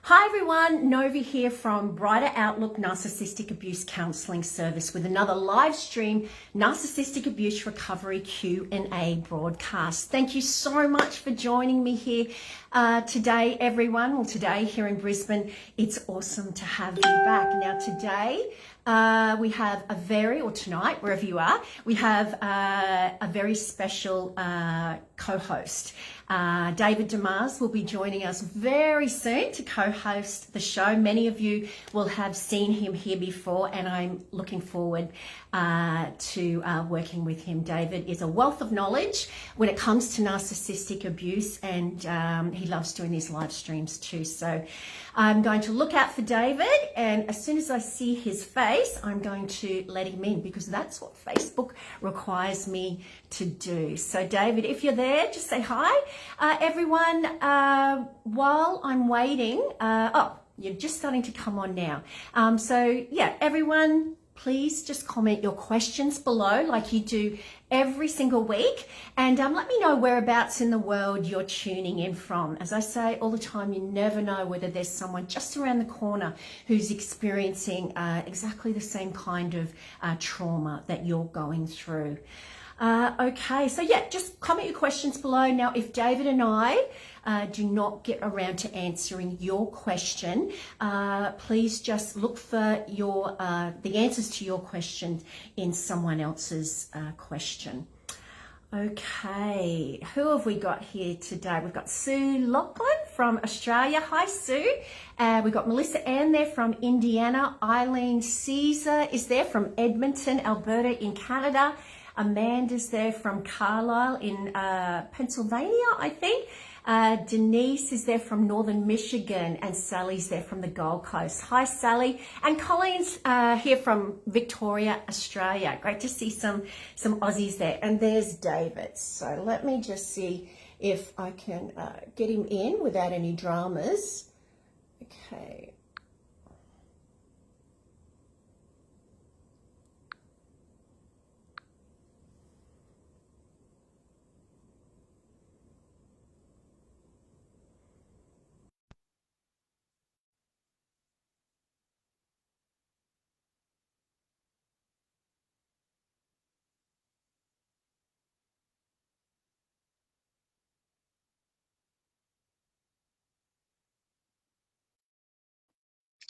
Hi everyone, Nova here from Brighter Outlook Narcissistic Abuse Counselling Service with another live stream Narcissistic Abuse Recovery Q&A broadcast. Thank you so much for joining me here today, everyone. Well, today here in Brisbane, it's awesome to have you back. Now today, we have tonight, wherever you are, we have a very special co-host. David Demars will be joining us very soon to co-host the show. Many of you will have seen him here before, and I'm looking forward to working with him. David is a wealth of knowledge when it comes to narcissistic abuse, and he loves doing these live streams too. So I'm going to look out for David, and as soon as I see his face, I'm going to let him in because that's what Facebook requires me to do. So David, if you're there, just say hi. Everyone, while I'm waiting, you're just starting to come on now. So yeah, everyone, please just comment your questions below like you do every single week, and let me know whereabouts in the world you're tuning in from. As I say all the time, you never know whether there's someone just around the corner who's experiencing exactly the same kind of trauma that you're going through. Okay, so yeah, just comment your questions below. Now, if David and I do not get around to answering your question, please just look for the answers to your question in someone else's question. Okay, who have we got here today? We've got Sue Lachlan from Australia. Hi, Sue. We've got Melissa Ann there from Indiana. Eileen Caesar is there from Edmonton, Alberta in Canada. Amanda's there from Carlisle in Pennsylvania, I think. Denise is there from Northern Michigan, and Sally's there from the Gold Coast. Hi, Sally. And Colleen's here from Victoria, Australia. Great to see some Aussies there. And there's David. So let me just see if I can get him in without any dramas. Okay.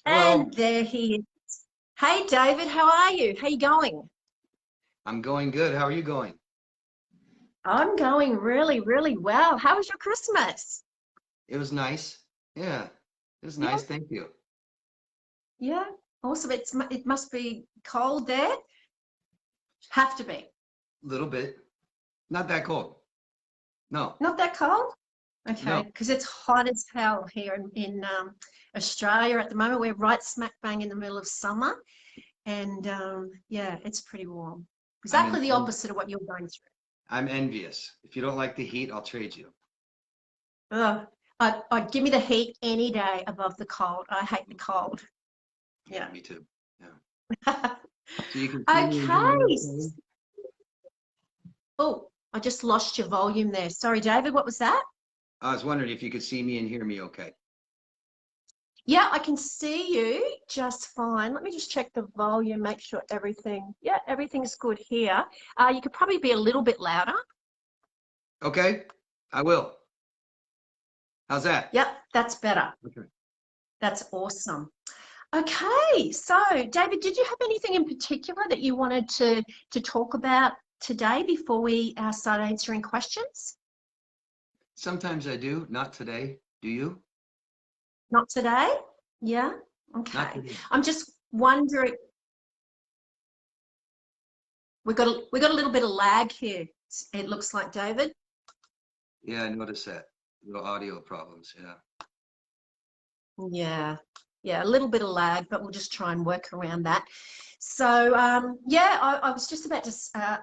Hello. And there he is. Hey, David, how are you? How you going? I'm going good. How are you going? I'm going really, really well. How was your Christmas? It was nice. Yeah, it was Yeah, nice. Thank you. yeah. Awesome. It must be cold there. Have to be. A little bit. Not that cold. No, Not that cold? Okay, no. because it's hot as hell here in Australia at the moment. We're right smack bang in the middle of summer, and yeah, it's pretty warm. I'm Exactly the opposite of what you're going through. I'm envious. If you don't like the heat, I'll trade you. Ugh. I'd give me the heat any day above the cold. I hate the cold. Yeah, Yeah. me too. Yeah. So you can see me and hear Okay. me okay? Oh, I just lost your volume there. Sorry, David, what was that? I was wondering if you could see me and hear me okay. Yeah, I can see you just fine. Let me just check the volume, make sure everything's good here. You could probably be a little bit louder. Okay, I will. How's that? Yep, that's better. Okay. That's awesome. Okay, so David, did you have anything in particular that you wanted to talk about today before we start answering questions? Sometimes I do. Not today. Do you? Not today? Yeah? Not Okay. today. I'm just wondering, we got a little bit of lag here. It looks like, David. Yeah, I noticed that. Little audio problems. Yeah. Yeah, a little bit of lag, but we'll just try and work around that. So yeah, I was just about to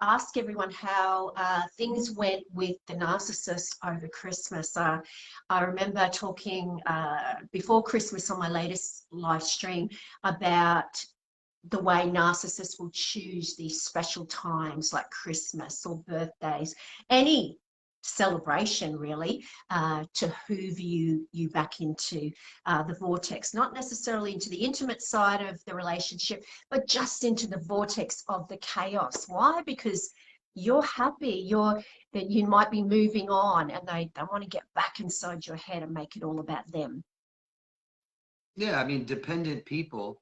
ask everyone how things went with the narcissist over Christmas. I remember talking before Christmas on my latest live stream about the way narcissists will choose these special times like Christmas or birthdays, any celebration, really, to hoover you back into the vortex, not necessarily into the intimate side of the relationship, but just into the vortex of the chaos. Why? Because you're happy, that you might be moving on, and they want to get back inside your head and make it all about them. Yeah, I mean, dependent people,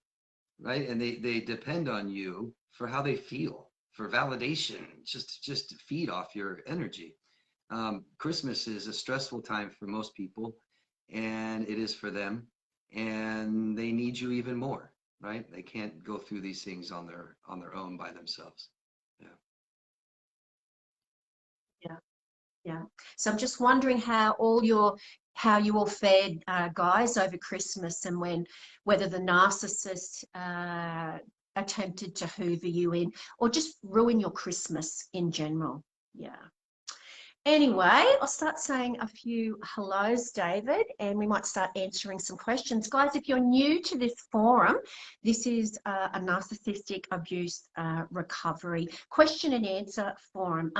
right? And they depend on you for how they feel, for validation, just to feed off your energy. Christmas is a stressful time for most people, and it is for them, and they need you even more, right? They can't go through these things on their own by themselves. Yeah. Yeah. Yeah. So I'm just wondering how you all fared, guys, over Christmas, and whether the narcissist attempted to hoover you in or just ruin your Christmas in general. Yeah. Anyway, I'll start saying a few hellos, David, and we might start answering some questions. Guys, if you're new to this forum, this is a narcissistic abuse recovery question and answer forum.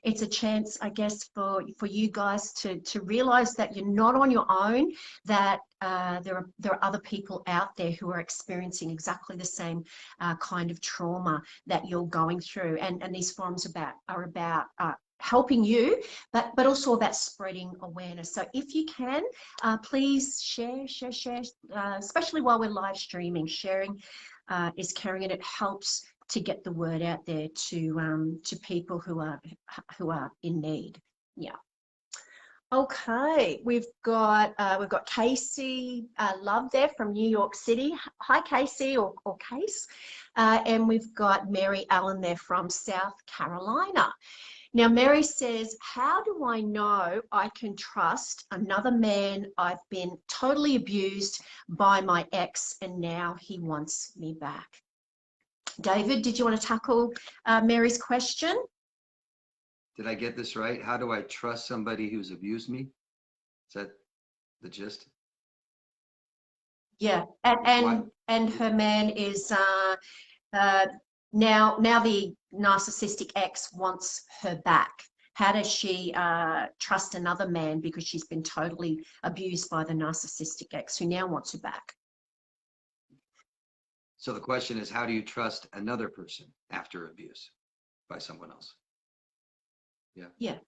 It's a chance, I guess, for you guys to realize that you're not on your own, that there are other people out there who are experiencing exactly the same kind of trauma that you're going through. And these forums are about helping you, but also about spreading awareness. So if you can, please share, especially while we're live streaming. Sharing is caring, and it helps to get the word out there to people who are in need. Yeah. Okay, we've got Casey Love there from New York City. Hi, Casey, or Case. And we've got Mary Allen there from South Carolina. Now, Mary says, how do I know I can trust another man? I've been totally abused by my ex, and now he wants me back. David, did you want to tackle Mary's question? Did I get this right? How do I trust somebody who's abused me? Is that the gist? Yeah, and her man is now the narcissistic ex wants her back. How does she trust another man because she's been totally abused by the narcissistic ex who now wants her back? So the question is, how do you trust another person after abuse by someone else? Yeah. Yeah.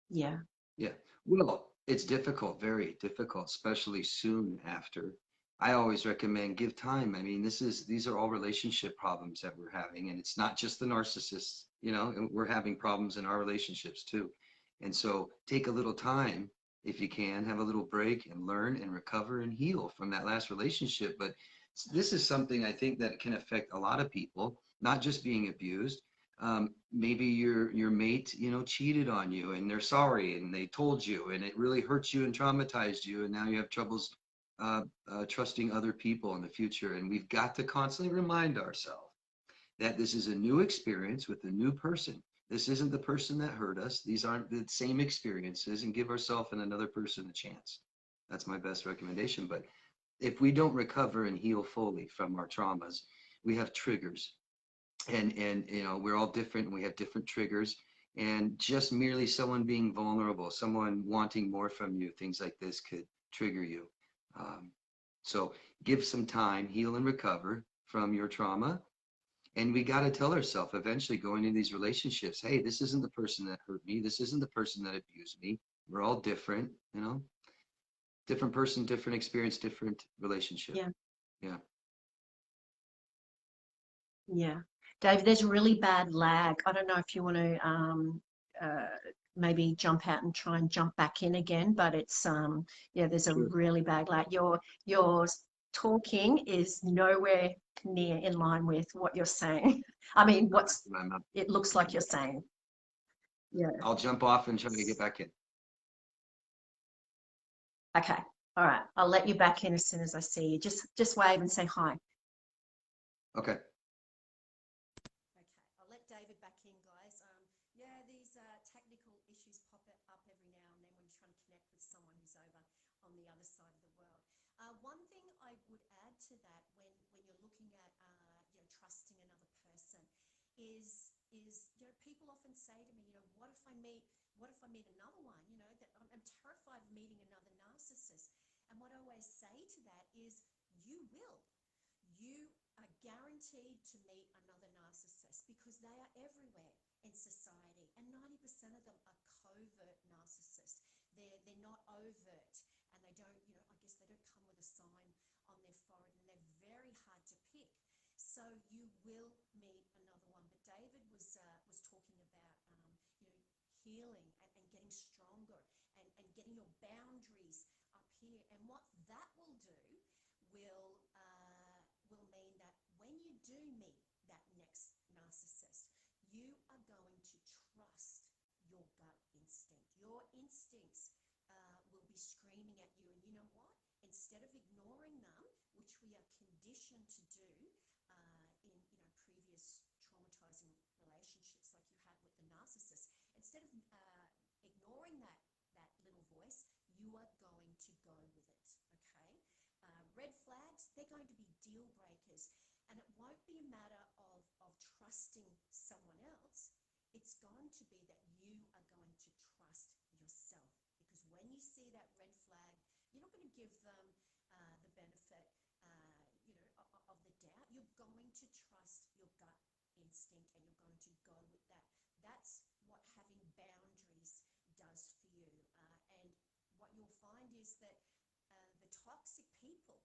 Yeah. Yeah. Well, it's difficult, very difficult, especially soon after. I always recommend give time. I mean, these are all relationship problems that we're having, and it's not just the narcissists, and we're having problems in our relationships too. And so take a little time if you can, have a little break and learn and recover and heal from that last relationship. But this is something I think that can affect a lot of people, not just being abused. Maybe your mate, cheated on you and they're sorry and they told you and it really hurt you and traumatized you, and now you have troubles trusting other people in the future. And we've got to constantly remind ourselves that this is a new experience with a new person. This isn't the person that hurt us. These aren't the same experiences, and give ourselves and another person a chance. That's my best recommendation. But if we don't recover and heal fully from our traumas, we have triggers. And we're all different, and we have different triggers. And just merely someone being vulnerable, someone wanting more from you, things like this could trigger you. So give some time, heal and recover from your trauma. And we got to tell ourselves eventually going into these relationships, hey, this isn't the person that hurt me. This isn't the person that abused me. We're all different, different person, different experience, different relationship. Yeah. Yeah. Yeah. Dave, there's a really bad lag. I don't know if you want to maybe jump out and try and jump back in again, but it's there's a really bad lag. Your talking is nowhere near in line with what you're saying. I mean, it looks like you're saying. Yeah. I'll jump off and try to get back in. Okay. All right. I'll let you back in as soon as I see you. Just wave and say hi. Okay. I'll let David back in, guys. These technical issues pop up every now and then when you're trying to connect with someone who's over on the other side of the world. One thing I would add to that when you're looking at trusting another person is people often say to me, what if I meet what if I meet another one? You know, that I'm terrified of meeting another narcissist. And what I always say to that is, you will. You are guaranteed to meet another narcissist because they are everywhere in society, and 90% of them are covert narcissists. They're not overt, and they don't, you know, I guess they don't come with a sign on their forehead, and they're very hard to pick. So you will meet another one. But David was talking about you know, healing and getting stronger and getting your boundaries up here. And what that will do will mean that when you do meet that next narcissist, you are going to trust your gut instinct. Your instincts will be screaming at you. And you know what? Instead of ignoring them, which we are conditioned to do in, you know, previous traumatizing relationships like you had with the narcissist, instead of ignoring that little voice, you are going to go with it. Okay. Red flags, they're going to be deal breakers. And it won't be a matter of trusting someone else. It's going to be that you are going to trust yourself. Because when you see that red flag, you're not going to give them the benefit you know, of the doubt. You're going to trust your gut instinct, and you're going to go with that. That's what having boundaries does for you. And what you'll find is that the toxic people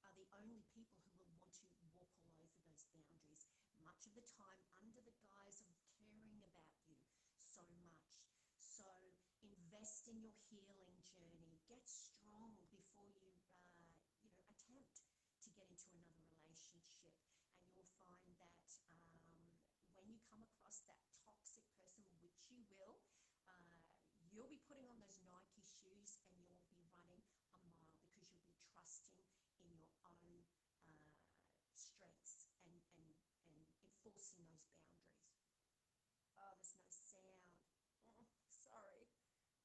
are the only people who will want to walk all over those boundaries, much of the time under the guise of caring about you so much. So invest in your healing journey. Get strong before you, you know, attempt to get into another relationship. And you'll find that when you come across that toxic person, which you will, you'll be putting on those Nike shoes and you'll be running a mile because you'll be trusting in your own strengths and enforcing those boundaries. Oh, there's no sound. Oh, sorry.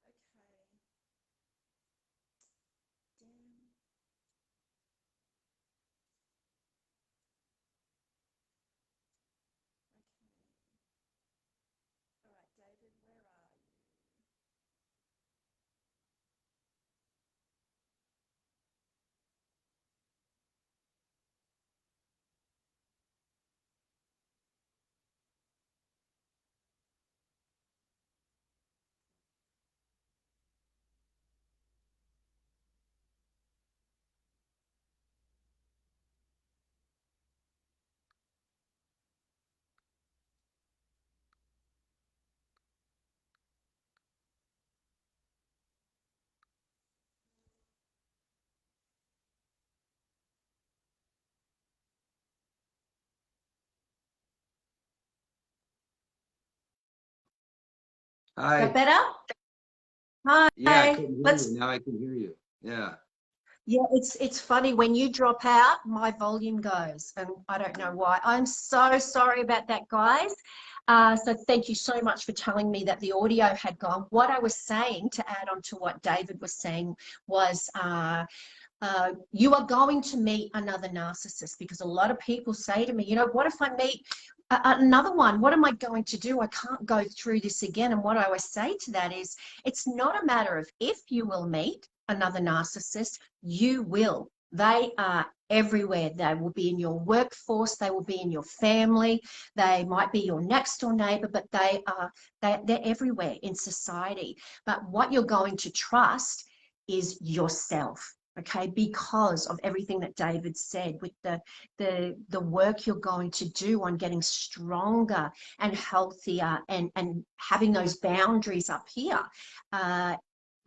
Okay. Damn. Okay. All right, David, where are you? That Hi. better? Yeah, I Hi. couldn't hear Let's. you. Now I can hear you. Yeah. Yeah, it's funny when you drop out, my volume goes, and I don't know why. I'm so sorry about that, guys. So thank you so much for telling me that the audio had gone. What I was saying, to add on to what David was saying, was you are going to meet another narcissist, because a lot of people say to me, you know, what if I meet another one? What am I going to do? I can't go through this again. And what I always say to that is, it's not a matter of if you will meet another narcissist, you will. They are everywhere. They will be in your workforce, they will be in your family, they might be your next door neighbor, but they're everywhere in society. But what you're going to trust is yourself. Okay, because of everything that David said, with the work you're going to do on getting stronger and healthier, and having those boundaries up here.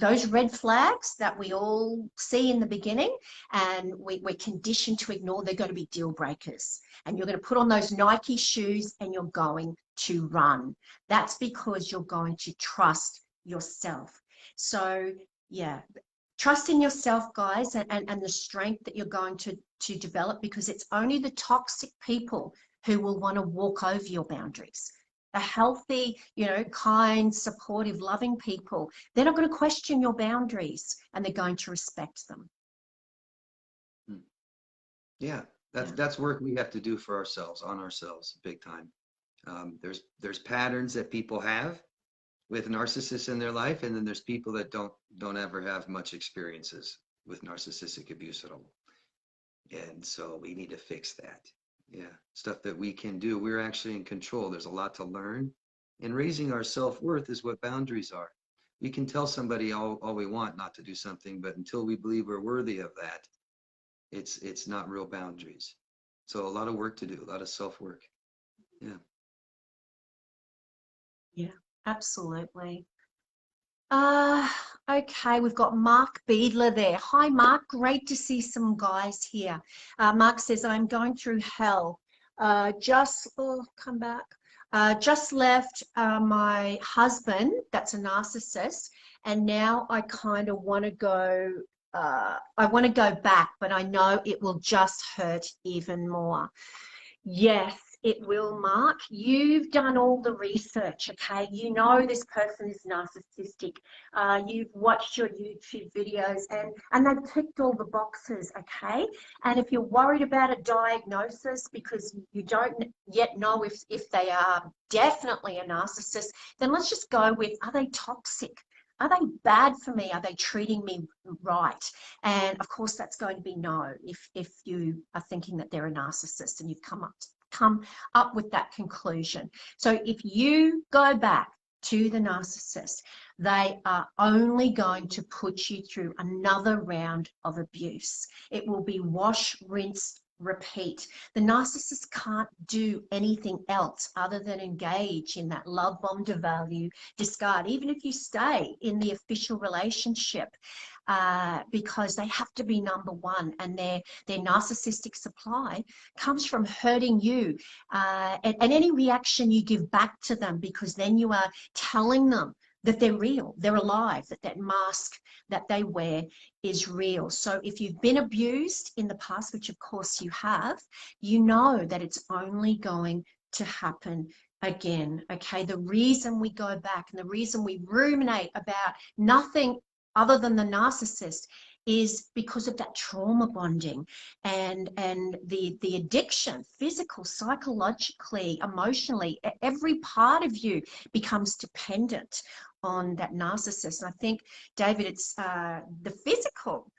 Those red flags that we all see in the beginning and we're conditioned to ignore, they're going to be deal breakers. And you're going to put on those Nike shoes and you're going to run. That's because you're going to trust yourself. So, yeah, trust in yourself, guys, and the strength that you're going to develop, because it's only the toxic people who will want to walk over your boundaries. The healthy, you know, kind, supportive, loving people, they're not going to question your boundaries, and they're going to respect them. Yeah. That's work we have to do for ourselves, on ourselves, big time. There's patterns that people have, with narcissists in their life, and then there's people that don't ever have much experiences with narcissistic abuse at all. And so we need to fix that. Yeah, stuff that we can do. We're actually in control. There's a lot to learn. And raising our self-worth is what boundaries are. We can tell somebody all we want not to do something, but until we believe we're worthy of that, it's not real boundaries. So a lot of work to do, a lot of self-work. Yeah. Yeah, absolutely. Okay, we've got Mark Beadler there. Hi, Mark. Great to see some guys here. Mark says, I'm going through hell. Come back. Just left my husband, that's a narcissist, and now I kind of want to go, I want to go back, but I know it will just hurt even more. Yes, it will, Mark. You've done all the research, okay? You know this person is narcissistic. You've watched your YouTube videos and they've ticked all the boxes, okay? And if you're worried about a diagnosis because you don't yet know if they are definitely a narcissist, then let's just go with, are they toxic? Are they bad for me? Are they treating me right? And of course, that's going to be no if you are thinking that they're a narcissist and you've come up with that conclusion. So if you go back to the narcissist, they are only going to put you through another round of abuse. It will be wash, rinse, repeat. The narcissist can't do anything else other than engage in that love bomb, devalue, discard, even if you stay in the official relationship, because they have to be number one, and their narcissistic supply comes from hurting you, and any reaction you give back to them, because then you are telling them that they're real, they're alive, that mask that they wear is real. So if you've been abused in the past, which of course you have, you know that it's only going to happen again, okay? The reason we go back and the reason we ruminate about nothing other than the narcissist is because of that trauma bonding and the addiction, physical, psychologically, emotionally, every part of you becomes dependent on that narcissist. And I think, David, it's the physical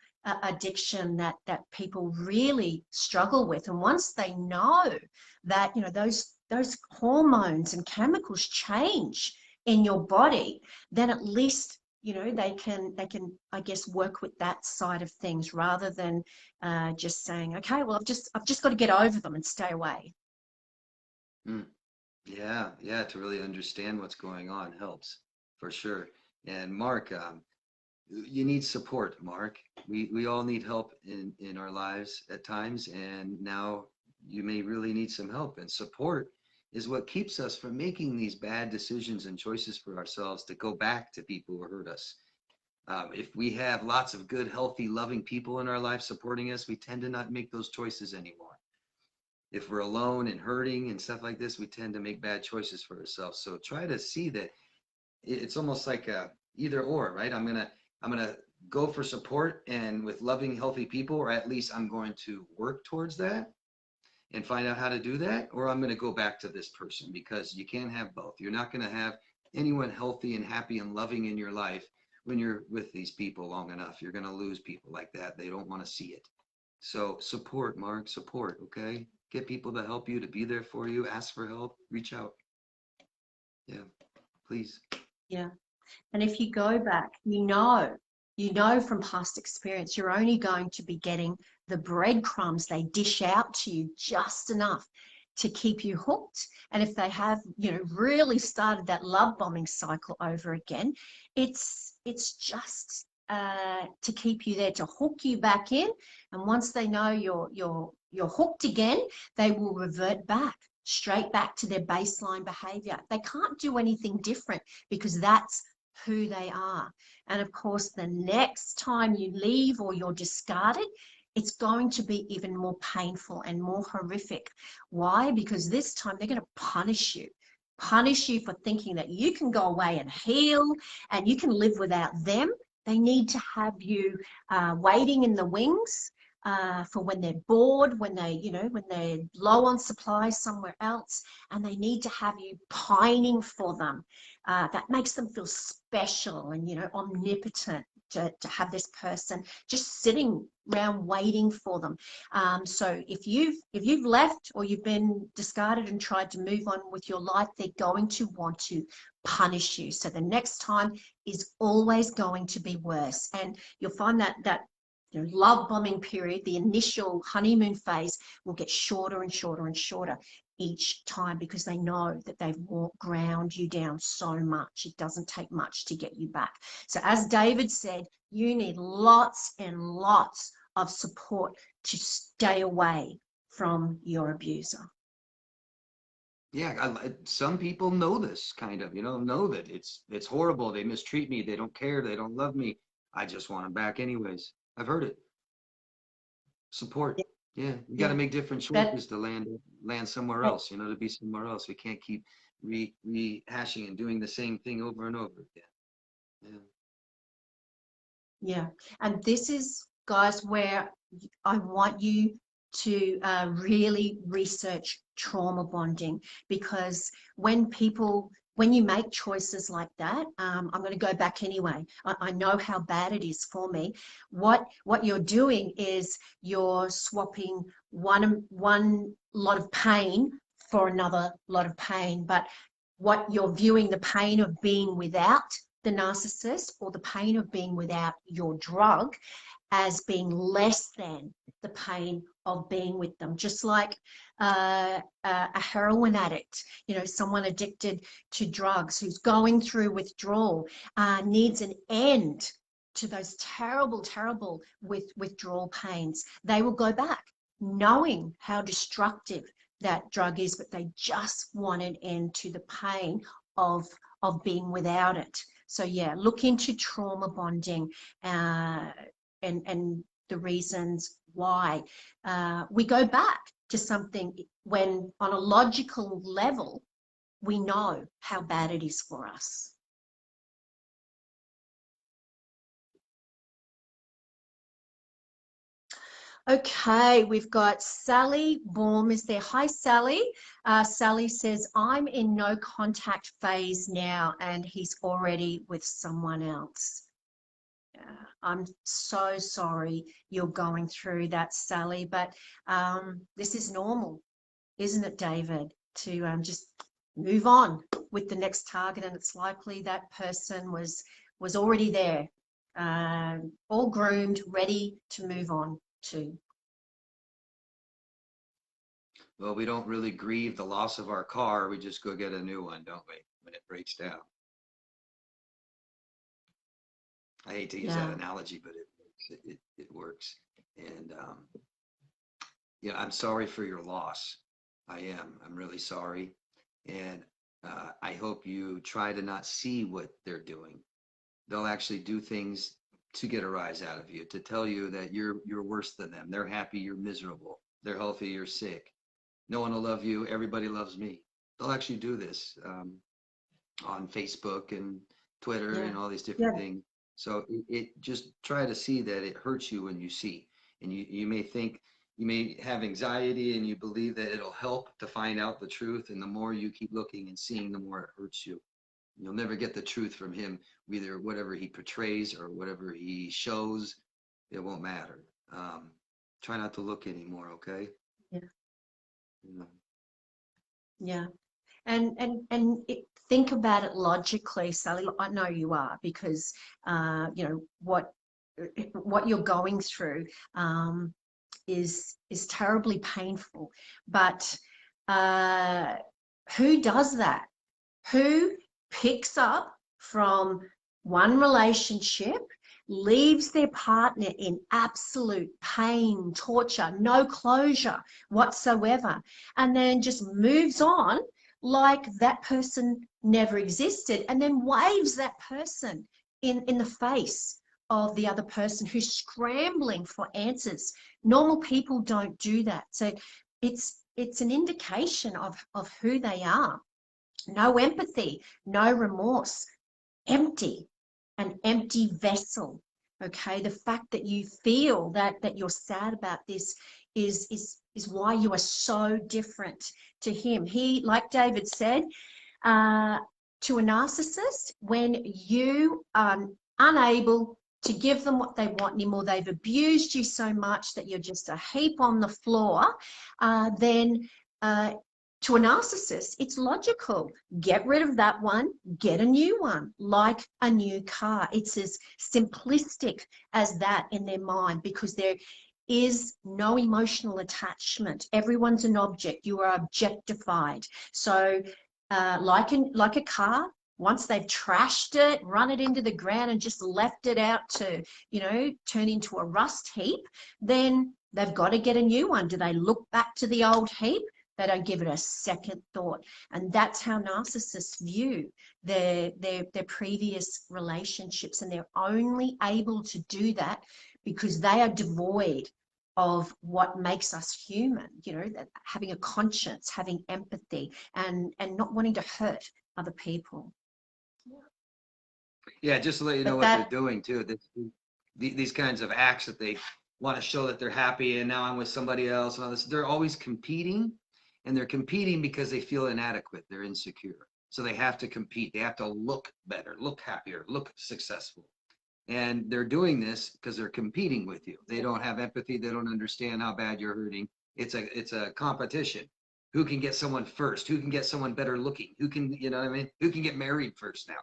addiction that people really struggle with. And once they know that, you know, those hormones and chemicals change in your body, then at least, you know, they can I guess work with that side of things rather than just saying, okay, well, I've just got to get over them and stay away. Yeah, to really understand what's going on helps for sure. And Mark, you need support, Mark. We all need help in our lives at times, and now you may really need some help, and support is what keeps us from making these bad decisions and choices for ourselves to go back to people who hurt us. If we have lots of good, healthy, loving people in our life supporting us, we tend to not make those choices anymore. If we're alone and hurting and stuff like this, we tend to make bad choices for ourselves. So try to see that it's almost like a either or, right? I'm gonna go for support and with loving, healthy people, or at least I'm going to work towards that and find out how to do that, or I'm going to go back to this person, because you can't have both. You're not going to have anyone healthy and happy and loving in your life when you're with these people long enough. You're going to lose people like that. They don't want to see it. So support, Mark, support, okay? Get people to help you, to be there for you, ask for help, reach out. Yeah, please. Yeah. And if you go back, you know from past experience, you're only going to be getting the breadcrumbs they dish out to you just enough to keep you hooked. And if they have, you know, really started that love bombing cycle over again, it's just to keep you there, to hook you back in. And once they know you're hooked again, they will revert back straight back to their baseline behavior. They can't do anything different because that's who they are. And of course, the next time you leave or you're discarded, it's going to be even more painful and more horrific. Why? Because this time they're going to punish you for thinking that you can go away and heal and you can live without them. They need to have you waiting in the wings for when they're bored, when when they're low on supplies somewhere else, and they need to have you pining for them. That makes them feel special and, omnipotent to have this person just sitting around waiting for them. So if you've left or you've been discarded and tried to move on with your life, they're going to want to punish you. So the next time is always going to be worse. And you'll find that love bombing period, the initial honeymoon phase, will get shorter and shorter and shorter each time, because they know that they've ground you down so much. It doesn't take much to get you back. So as David said, you need lots and lots of support to stay away from your abuser. Yeah, some people know this kind of, know that it's horrible. They mistreat me. They don't care. They don't love me. I just want them back anyways. I've heard it. Support. Yeah, you got to make different choices to land somewhere else, to be somewhere else. We can't keep rehashing and doing the same thing over and over again. Yeah. And this is, guys, where I want you to really research trauma bonding, because when you make choices like that, I'm going to go back anyway. I know how bad it is for me. What you're doing is you're swapping one lot of pain for another lot of pain. But what you're viewing, the pain of being without the narcissist or the pain of being without your drug, as being less than the pain of being with them. Just like a heroin addict, someone addicted to drugs who's going through withdrawal, needs an end to those terrible, terrible withdrawal pains. They will go back knowing how destructive that drug is, but they just want an end to the pain of being without it. So yeah, look into trauma bonding and the reasons why we go back to something when on a logical level we know how bad it is for us. Okay, we've got Sally Baum is there. Hi, Sally. Sally says, I'm in no contact phase now and he's already with someone else. I'm so sorry you're going through that, Sally, but this is normal, isn't it, David, to just move on with the next target, and it's likely that person was already there, all groomed, ready to move on to. Well, we don't really grieve the loss of our car. We just go get a new one, don't we, when it breaks down? I hate to use that analogy, but it works. And I'm sorry for your loss. I am. I'm really sorry. And I hope you try to not see what they're doing. They'll actually do things to get a rise out of you, to tell you that you're worse than them. They're happy, you're miserable. They're healthy, you're sick. No one will love you. Everybody loves me. They'll actually do this on Facebook and Twitter and all these different things. So it just try to see that it hurts you when you see, and you may think, you may have anxiety and you believe that it'll help to find out the truth. And the more you keep looking and seeing, the more it hurts you. You'll never get the truth from him, either whatever he portrays or whatever he shows, it won't matter. Try not to look anymore. Okay. Yeah. And think about it logically, Sally. I know you are, because what you're going through is terribly painful. But who does that? Who picks up from one relationship, leaves their partner in absolute pain, torture, no closure whatsoever, and then just moves on like that person never existed, and then waves that person in the face of the other person who's scrambling for answers? Normal people don't do that. So it's an indication of who they are. No empathy, no remorse, empty, an empty vessel. Okay, the fact that you feel that you're sad about this is why you are so different to him. He, like David said, to a narcissist, when you are unable to give them what they want anymore, they've abused you so much that you're just a heap on the floor, then to a narcissist, it's logical. Get rid of that one, get a new one, like a new car. It's as simplistic as that in their mind, because there is no emotional attachment. Everyone's an object. You are objectified. So like a car, once they've trashed it, run it into the ground and just left it out to, turn into a rust heap, then they've got to get a new one. Do they look back to the old heap? They don't give it a second thought. And that's how narcissists view their previous relationships. And they're only able to do that because they are devoid of what makes us human, having a conscience, having empathy, and not wanting to hurt other people. Yeah, just to let you know But what that, they're doing too. These kinds of acts that they want to show that they're happy and now I'm with somebody else and all this, they're always competing, and they're competing because they feel inadequate. They're insecure. So they have to compete. They have to look better, look happier, look successful. And they're doing this because they're competing with you. They don't have empathy. They don't understand how bad you're hurting. It's a competition. Who can get someone first? Who can get someone better looking? Who can, you know what I mean? Who can get married first now?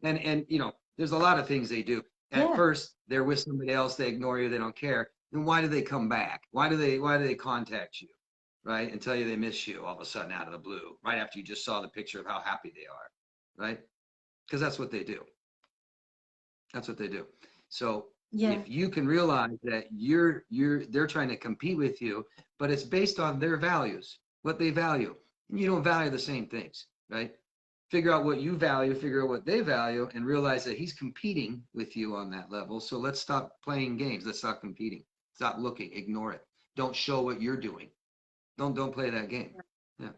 And there's a lot of things they do. At first, they're with somebody else. They ignore you. They don't care. Then why do they come back? Why do they contact you, right? And tell you they miss you all of a sudden out of the blue, right after you just saw the picture of how happy they are, right? Because that's what they do. That's what they do. So if you can realize that they're trying to compete with you, but it's based on their values, what they value. And you don't value the same things, right? Figure out what you value, figure out what they value, and realize that he's competing with you on that level. So let's stop playing games. Let's stop competing. Stop looking. Ignore it. Don't show what you're doing. Don't play that game. Yeah,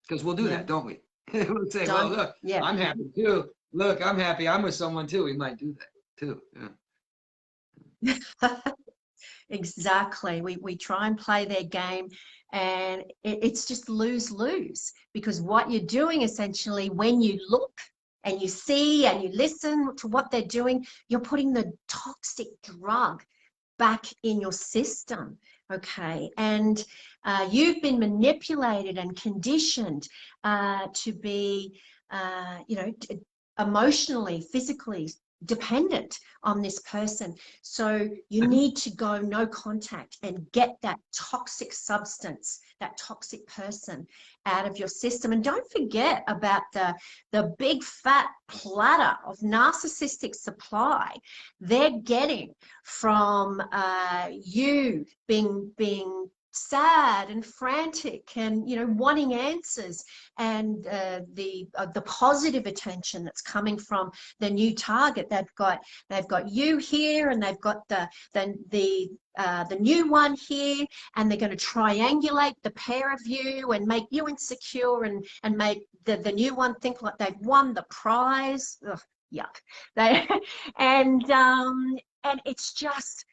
because we'll do that, don't we? We'll say, well, look, I'm happy too. Look, I'm happy. I'm with someone too. We might do that too. Yeah. Exactly. We try and play their game, and it's just lose-lose, because what you're doing essentially, when you look and you see and you listen to what they're doing, you're putting the toxic drug back in your system. Okay. And you've been manipulated and conditioned to be, emotionally, physically dependent on this person. So you need to go no contact and get that toxic substance, that toxic person out of your system. And don't forget about the big fat platter of narcissistic supply they're getting from you being sad and frantic and wanting answers, and the positive attention that's coming from the new target. They've got you here, and they've got the new one here, and they're going to triangulate the pair of you and make you insecure and make the new one think like they've won the prize. Ugh, yuck. And it's just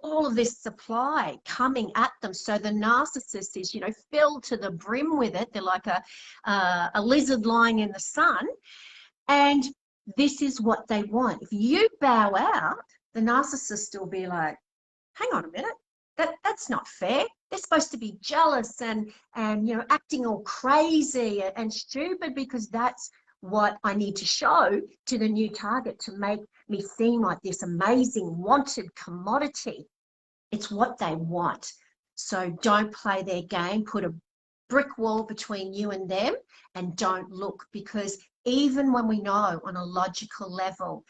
all of this supply coming at them. So the narcissist is, filled to the brim with it. They're like a lizard lying in the sun. And this is what they want. If you bow out, the narcissist will be like, hang on a minute, that's not fair. They're supposed to be jealous and acting all crazy and stupid, because that's what I need to show to the new target to make me seem like this amazing wanted commodity. It's what they want. So don't play their game. Put a brick wall between you and them, and don't look, because even when we know on a logical level,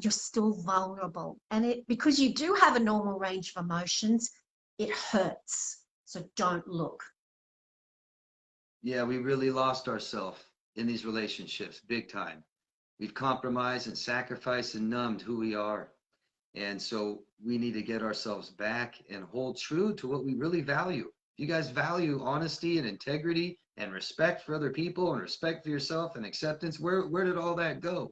you're still vulnerable. And because you do have a normal range of emotions, it hurts. So don't look. Yeah, we really lost ourselves in these relationships big time. We've compromised and sacrificed and numbed who we are. And so we need to get ourselves back and hold true to what we really value. If you guys value honesty and integrity and respect for other people and respect for yourself and acceptance, where did all that go?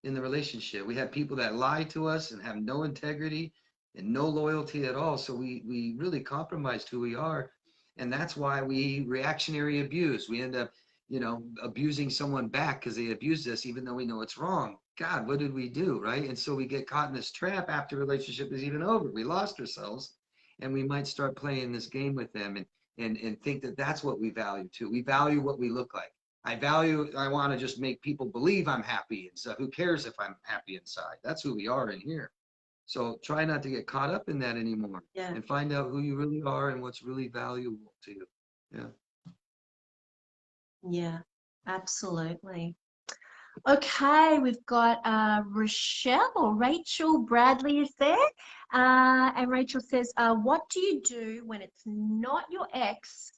in the relationship. We have people that lie to us and have no integrity and no loyalty at all. So we really compromised who we are. And that's why we reactionary abuse. We end up, you know, abusing someone back because they abused us, even though we know it's wrong. God, what did we do? Right. And so we get caught in this trap after relationship is even over. We lost ourselves, and we might start playing this game with them and think that that's what we value too. We value what we look like. I want to just make people believe I'm happy and stuff. Who cares if I'm happy inside? That's who we are in here. So try not to get caught up in that anymore, Yeah. and find out who you really are and what's really valuable to you. Yeah. Yeah, absolutely. Okay, we've got Rochelle or Rachel Bradley is there. And Rachel says, what do you do when it's not your ex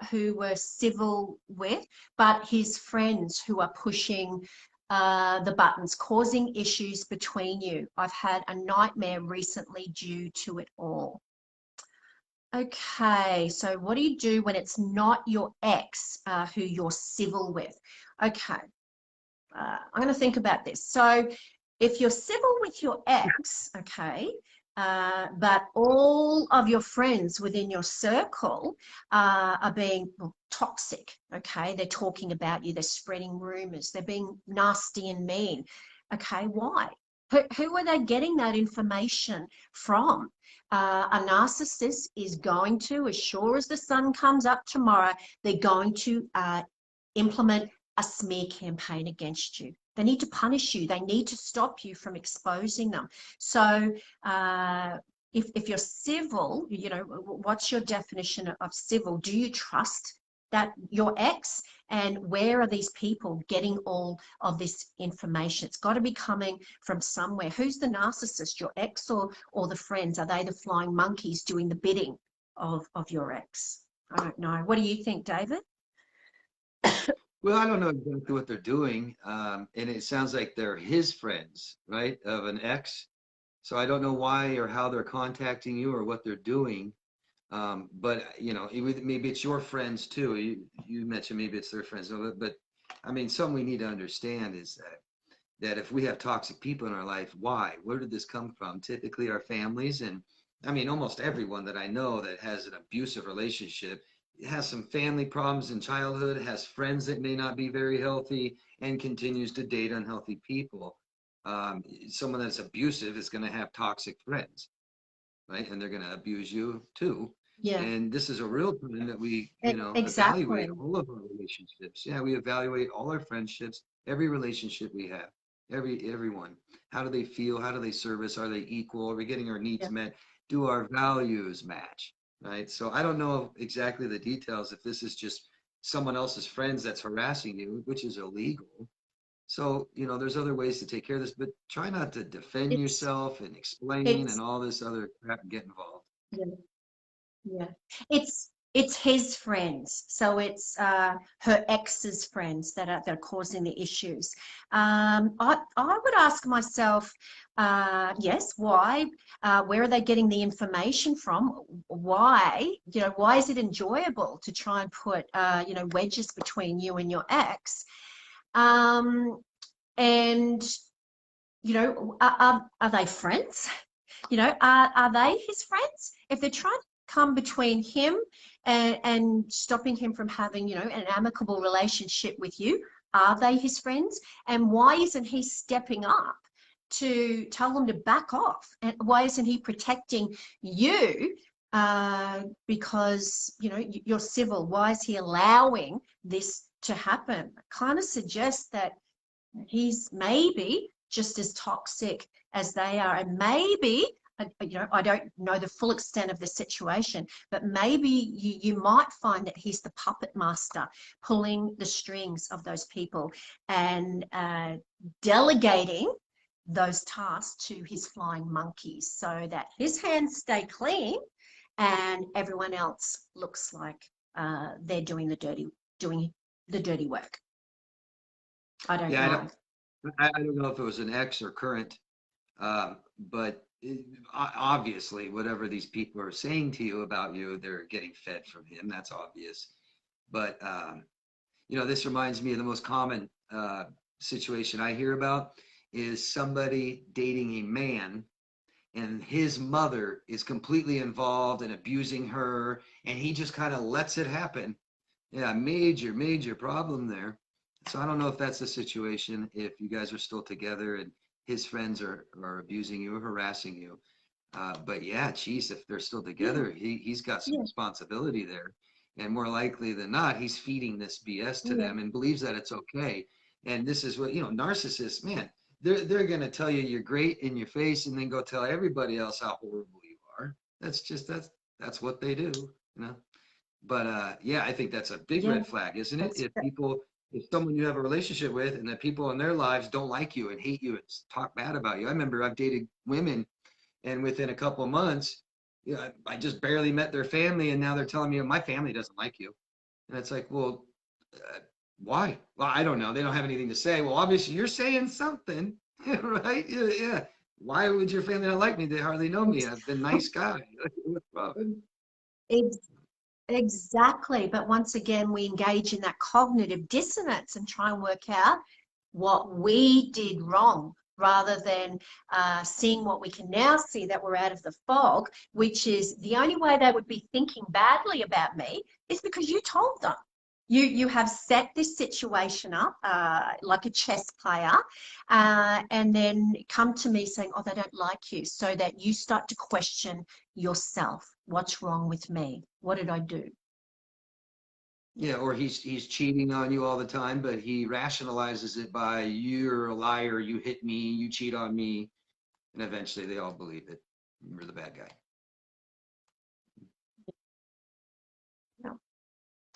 who were civil with, but his friends who are pushing the buttons, causing issues between you? I've had a nightmare recently due to it all. Okay, so what do you do when it's not your ex who you're civil with? Okay, I'm going to think about this. So if you're civil with your ex, okay, but all of your friends within your circle are being toxic, okay, they're talking about you, they're spreading rumors, they're being nasty and mean. Okay, why? Who are they getting that information from? A narcissist is going to, as sure as the sun comes up tomorrow, they're going to implement a smear campaign against you. They need to punish you. They need to stop you from exposing them. So if you're civil, you know, what's your definition of civil? Do you trust that your ex? And where are these people getting all of this information? It's got to be coming from somewhere. Who's the narcissist, your ex or the friends? Are they the flying monkeys doing the bidding of your ex? I don't know. What do you think, David? Well, I don't know exactly what they're doing. And it sounds like they're his friends, right? Of an ex. So I don't know why or how they're contacting you or what they're doing. But you know, maybe it's your friends too. You mentioned maybe it's their friends, but I mean, something we need to understand is that if we have toxic people in our life, why? Where did this come from? Typically, our families, and I mean, almost everyone that I know that has an abusive relationship has some family problems in childhood, has friends that may not be very healthy, and continues to date unhealthy people. Someone that's abusive is going to have toxic friends, right? And they're going to abuse you too. Yeah, And this is a real time that we, evaluate exactly. all of our relationships. Yeah, we evaluate all our friendships, every relationship we have, everyone. How do they feel? How do they serve us? Are they equal? Are we getting our needs Yeah. met? Do our values match? Right. So I don't know exactly the details if this is just someone else's friends that's harassing you, which is illegal. So, there's other ways to take care of this, but try not to defend It's yourself and explain and it's all this other crap and get involved. yeah, yeah. It's his friends. So it's her ex's friends that are causing the issues. I would ask myself, yes, why? Where are they getting the information from? Why? Why is it enjoyable to try and put wedges between you and your ex? Um, and are they friends? Are they his friends? If they're trying to come between him and stopping him from having, an amicable relationship with you, are they his friends? And why isn't he stepping up to tell them to back off? And why isn't he protecting you? Because, you're civil. Why is he allowing this to happen? Kind of suggests that he's maybe just as toxic as they are, and maybe I don't know the full extent of the situation, but maybe you might find that he's the puppet master pulling the strings of those people and delegating those tasks to his flying monkeys so that his hands stay clean and everyone else looks like they're doing the dirty work. I don't Yeah, know. I don't know if it was an ex or current, but obviously, whatever these people are saying to you about you, they're getting fed from him. That's obvious. But this reminds me of the most common situation I hear about is somebody dating a man and his mother is completely involved and abusing her, and he just kind of lets it happen. Yeah, major problem there. So I don't know if that's the situation, if you guys are still together and his friends are abusing you or harassing you. But yeah, geez, if they're still Yeah, together, he's got some yeah, responsibility there. And more likely than not, he's feeding this BS to yeah, them and believes that it's okay. And this is what, narcissists, man, they're gonna tell you you're great in your face and then go tell everybody else how horrible you are. That's what they do, you know. But yeah, I think that's a big yeah. red flag, isn't it? That's If someone you have a relationship with and the people in their lives don't like you and hate you and talk bad about you. I remember I've dated women, and within a couple of months, I just barely met their family, and now they're telling me my family doesn't like you. And it's like, well, why? Well, I don't know. They don't have anything to say. Well, obviously you're saying something, right? Yeah, yeah. Why would your family not like me? They hardly know me. I've been a nice guy. What's wrong? ex- exactly. But once again, we engage in that cognitive dissonance and try and work out what we did wrong rather than seeing what we can now see that we're out of the fog, which is the only way they would be thinking badly about me is because you told them. You have set this situation up like a chess player, and then come to me saying, oh, they don't like you, so that you start to question yourself. What's wrong with me? What did I do? Yeah, or he's cheating on you all the time, but he rationalizes it by you're a liar, you hit me, you cheat on me, and eventually they all believe it. You're the bad guy. No.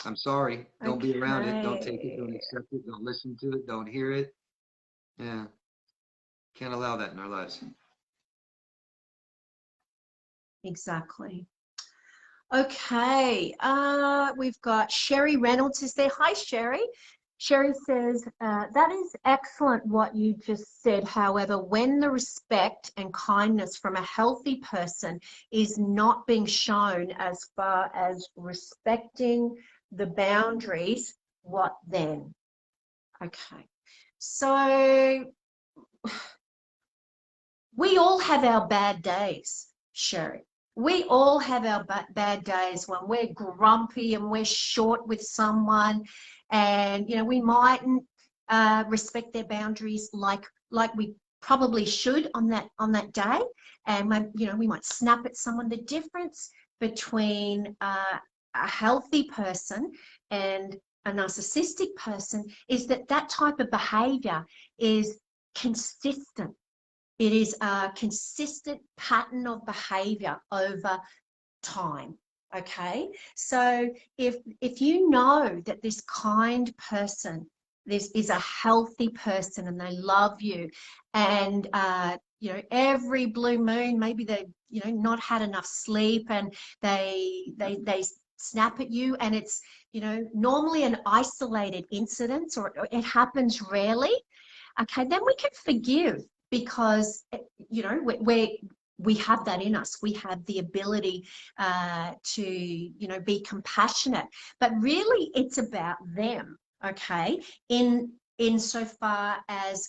I'm sorry. Don't be around it. Don't take it. Don't Okay. accept it. Don't listen to it. Don't hear it. Yeah, can't allow that in our lives. Exactly. Okay, we've got Sherry Reynolds is there. Hi, Sherry. Sherry says, that is excellent what you just said. However, when the respect and kindness from a healthy person is not being shown as far as respecting the boundaries, what then? Okay, so we all have our bad days, Sherry. We all have our bad days when we're grumpy and we're short with someone, and we mightn't respect their boundaries like we probably should on that day, and we might snap at someone. The difference between a healthy person and a narcissistic person is that that type of behavior is consistent. It is a consistent pattern of behavior over time. Okay, so if you know that this kind person, this is a healthy person, and they love you, and every blue moon, maybe they not had enough sleep, and they snap at you, and it's normally an isolated incident, or it happens rarely. Okay, then we can forgive because we have that in us. We have the ability to be compassionate, but really it's about them. Okay, insofar as,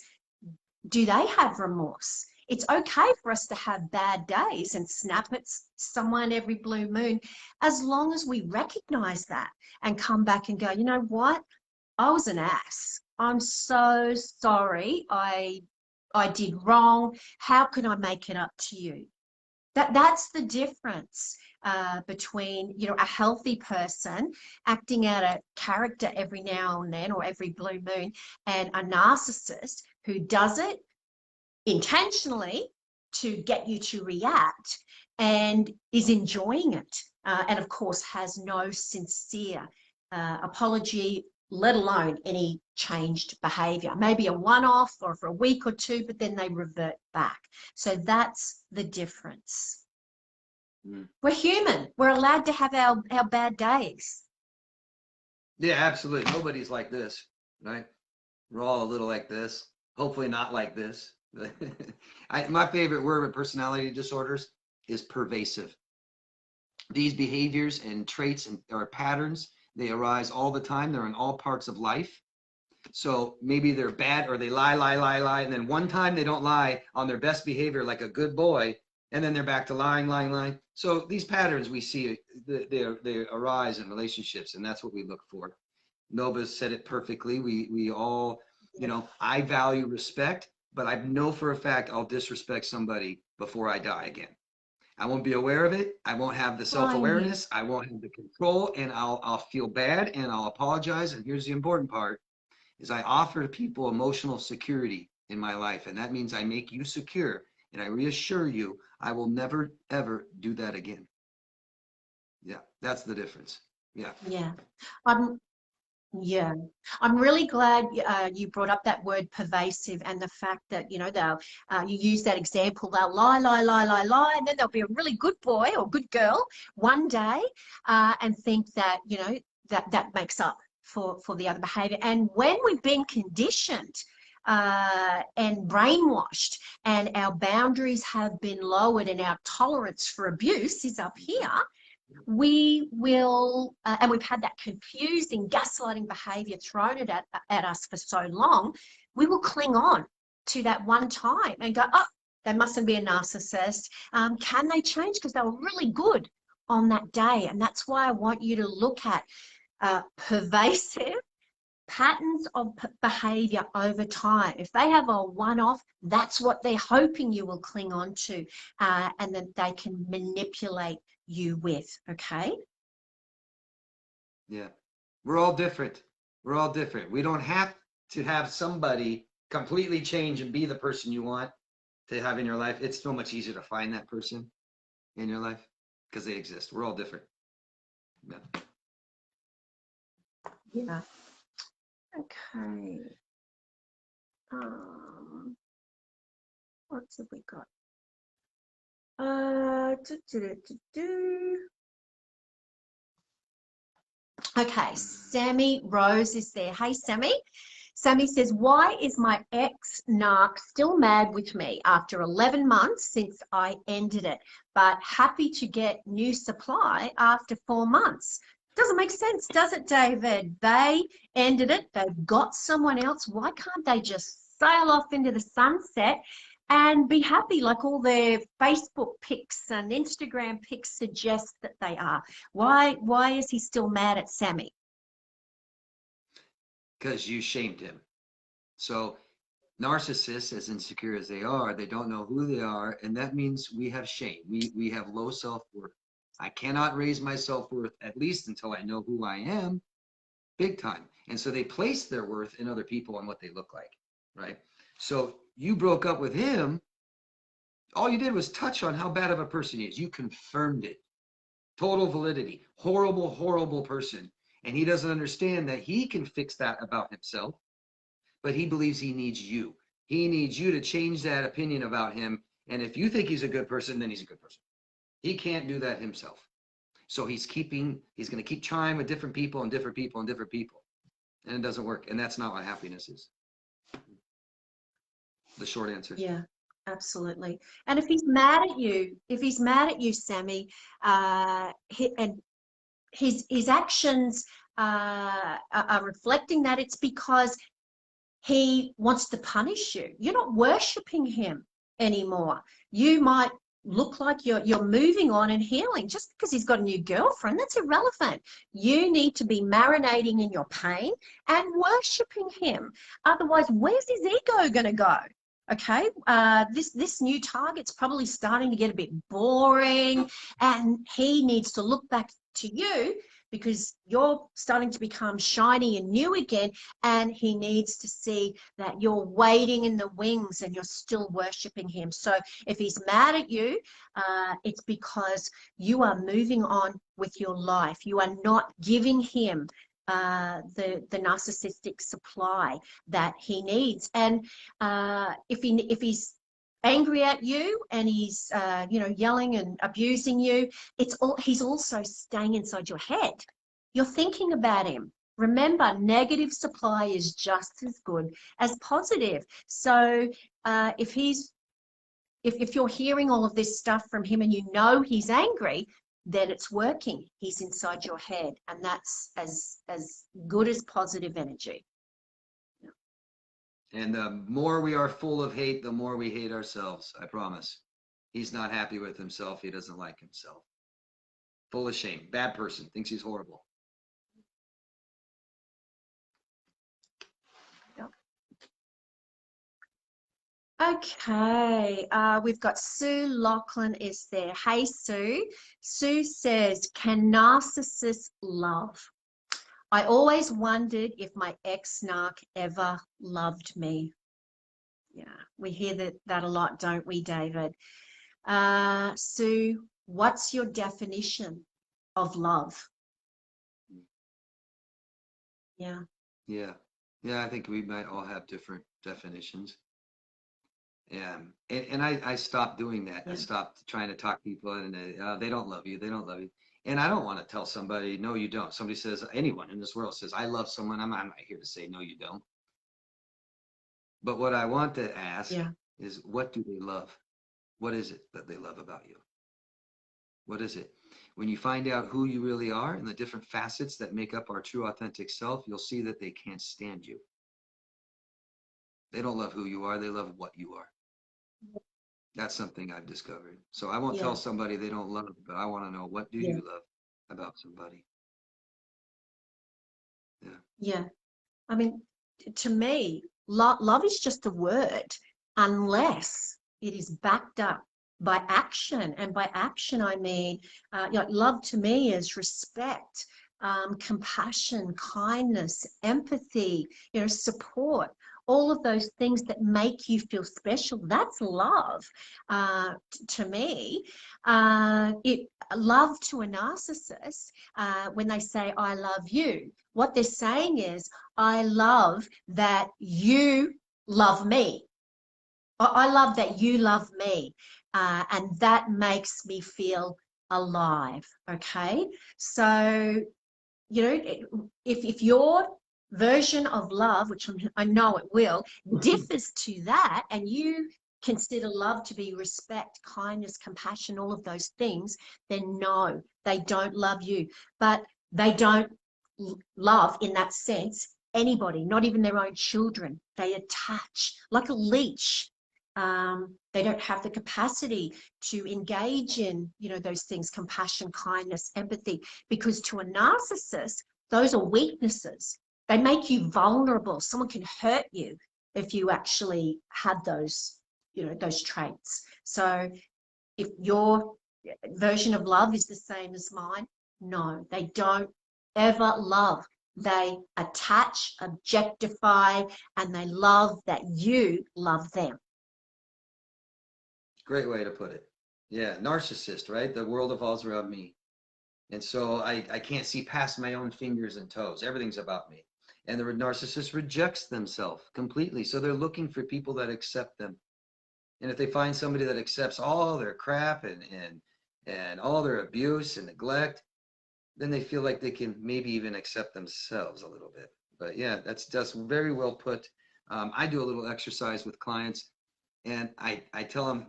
do they have remorse? It's okay for us to have bad days and snap at someone every blue moon, as long as we recognize that and come back and go, you know what, I was an ass. I'm so sorry. I did wrong. How can I make it up to you? That's the difference between a healthy person acting out a character every now and then or every blue moon, and a narcissist who does it intentionally to get you to react and is enjoying it, and of course has no sincere apology, let alone any changed behavior. Maybe a one-off or for a week or two, but then they revert back. So that's the difference. Mm. We're human. We're allowed to have our bad days. Yeah, absolutely. Nobody's like this, right? We're all a little like this. Hopefully not like this. My favorite word with personality disorders is pervasive. These behaviors and traits or patterns, they arise all the time. They're in all parts of life. So maybe they're bad or they lie. And then one time they don't lie on their best behavior like a good boy. And then they're back to lying. So these patterns we see, they arise in relationships, and that's what we look for. Nova said it perfectly. We all, I value respect, but I know for a fact I'll disrespect somebody before I die again. I won't be aware of it. I won't have the self-awareness. I won't have the control, and I'll feel bad and I'll apologize. And here's the important part is I offer people emotional security in my life. And that means I make you secure and I reassure you, I will never, ever do that again. Yeah, that's the difference. Yeah. Yeah. Yeah, I'm really glad you brought up that word pervasive, and the fact that, they'll, you use that example, they'll lie, and then they'll be a really good boy or good girl one day and think that, that makes up for the other behavior. And when we've been conditioned and brainwashed and our boundaries have been lowered and our tolerance for abuse is up here, we will, and we've had that confusing, gaslighting behavior thrown at us for so long, we will cling on to that one time and go, oh, they mustn't be a narcissist. Can they change? Because they were really good on that day. And that's why I want you to look at pervasive patterns of behavior over time. If they have a one-off, that's what they're hoping you will cling on to, and that they can manipulate you with. Okay. Yeah, we're all different. We don't have to have somebody completely change and be the person you want to have in your life. It's so much easier to find that person in your life because they exist. We're all different. Yeah. Okay. What have we got? Okay, Sammy Rose is there. Hey, Sammy. Sammy says, why is my ex-narc still mad with me after 11 months since I ended it, but happy to get new supply after 4 months? Doesn't make sense, does it, David? They ended it. They've got someone else. Why can't they just sail off into the sunset and be happy like all their Facebook pics and Instagram pics suggest that they are? Why is he still mad at Sammy? Because you shamed him. So narcissists, as insecure as they are, they don't know who they are, and that means we have shame. We have low self-worth. I cannot raise my self-worth, at least until I know who I am, big time. And so they place their worth in other people and what they look like, right? So you broke up with him. All you did was touch on how bad of a person he is. You confirmed it. Total validity. Horrible, horrible person. And he doesn't understand that he can fix that about himself, but he believes he needs you. He needs you to change that opinion about him. And if you think he's a good person, then he's a good person. He can't do that himself. So he's going to keep trying with different people and different people and different people. And it doesn't work. And that's not what happiness is. The short answer. Yeah, absolutely. And if he's mad at you, Sammy, and his actions are reflecting that, it's because he wants to punish you. You're not worshiping him anymore. You might look like you're moving on and healing. Just because he's got a new girlfriend, that's irrelevant. You need to be marinating in your pain and worshiping him. Otherwise, where's his ego going to go? Okay, this new target's probably starting to get a bit boring, and he needs to look back to you because you're starting to become shiny and new again, and he needs to see that you're waiting in the wings and you're still worshiping him. So if he's mad at you, it's because you are moving on with your life. You are not giving him the narcissistic supply that he needs. And if he's angry at you and he's yelling and abusing you, he's also staying inside your head. You're thinking about him. Remember, negative supply is just as good as positive. So if you're hearing all of this stuff from him and you know he's angry, then it's working. He's inside your head, and that's as good as positive energy. And the more we are full of hate, the more we hate ourselves. I promise. He's not happy with himself. He doesn't like himself. Full of shame. Bad person. Thinks he's horrible. Okay, we've got Sue Lachlan is there. Hey, Sue. Sue says, can narcissists love? I always wondered if my ex-narc ever loved me. Yeah, we hear that a lot, don't we, David? Sue, what's your definition of love? Yeah. Yeah. Yeah, I think we might all have different definitions. Yeah. And I stopped doing that. Yeah. I stopped trying to talk people and they don't love you. They don't love you. And I don't want to tell somebody, no, you don't. Somebody says, anyone in this world says, I love someone. I'm not here to say, no, you don't. But what I want to ask is, what do they love? What is it that they love about you? What is it? When you find out who you really are and the different facets that make up our true authentic self, you'll see that they can't stand you. They don't love who you are. They love what you are. That's something I've discovered. So I won't tell somebody they don't love, but I want to know, what do you love about somebody? Yeah. Yeah. I mean, to me, love is just a word unless it is backed up by action. And by action, I mean, love to me is respect, compassion, kindness, empathy, support. All of those things that make you feel special, that's love to me. Love to a narcissist, when they say, I love you, what they're saying is, I love that you love me. I love that you love me. And that makes me feel alive. Okay. So, if your version of love, which I know it will, differs to that, and you consider love to be respect, kindness, compassion, all of those things, then no, they don't love you. But they don't love, in that sense, anybody, not even their own children. They attach like a leech. They don't have the capacity to engage in, those things, compassion, kindness, empathy, because to a narcissist, those are weaknesses. They make you vulnerable. Someone can hurt you if you actually have those, those traits. So if your version of love is the same as mine, no, they don't ever love. They attach, objectify, and they love that you love them. Great way to put it. Yeah, narcissist, right? The world revolves around me. And so I can't see past my own fingers and toes. Everything's about me. And the narcissist rejects themselves completely. So they're looking for people that accept them. And if they find somebody that accepts all their crap and all their abuse and neglect, then they feel like they can maybe even accept themselves a little bit. But yeah, that's very well put. I do a little exercise with clients, and I tell them,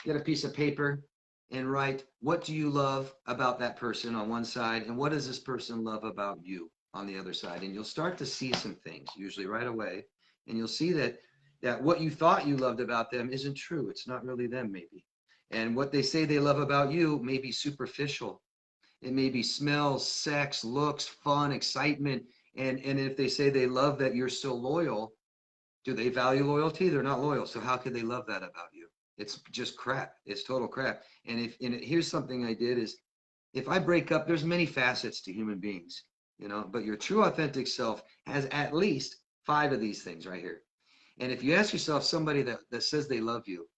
get a piece of paper and write, what do you love about that person on one side, and what does this person love about you on the other side? And you'll start to see some things, usually right away, and you'll see that what you thought you loved about them isn't true. It's not really them, maybe. And what they say they love about you may be superficial. It may be smells, sex, looks, fun, excitement. And if they say they love that you're so loyal, do they value loyalty? They're not loyal. So how could they love that about you? It's just crap. It's total crap. And here's something I did is, if I break up, there's many facets to human beings, but your true authentic self has at least 5 of these things right here. And if you ask yourself, somebody that says they love you,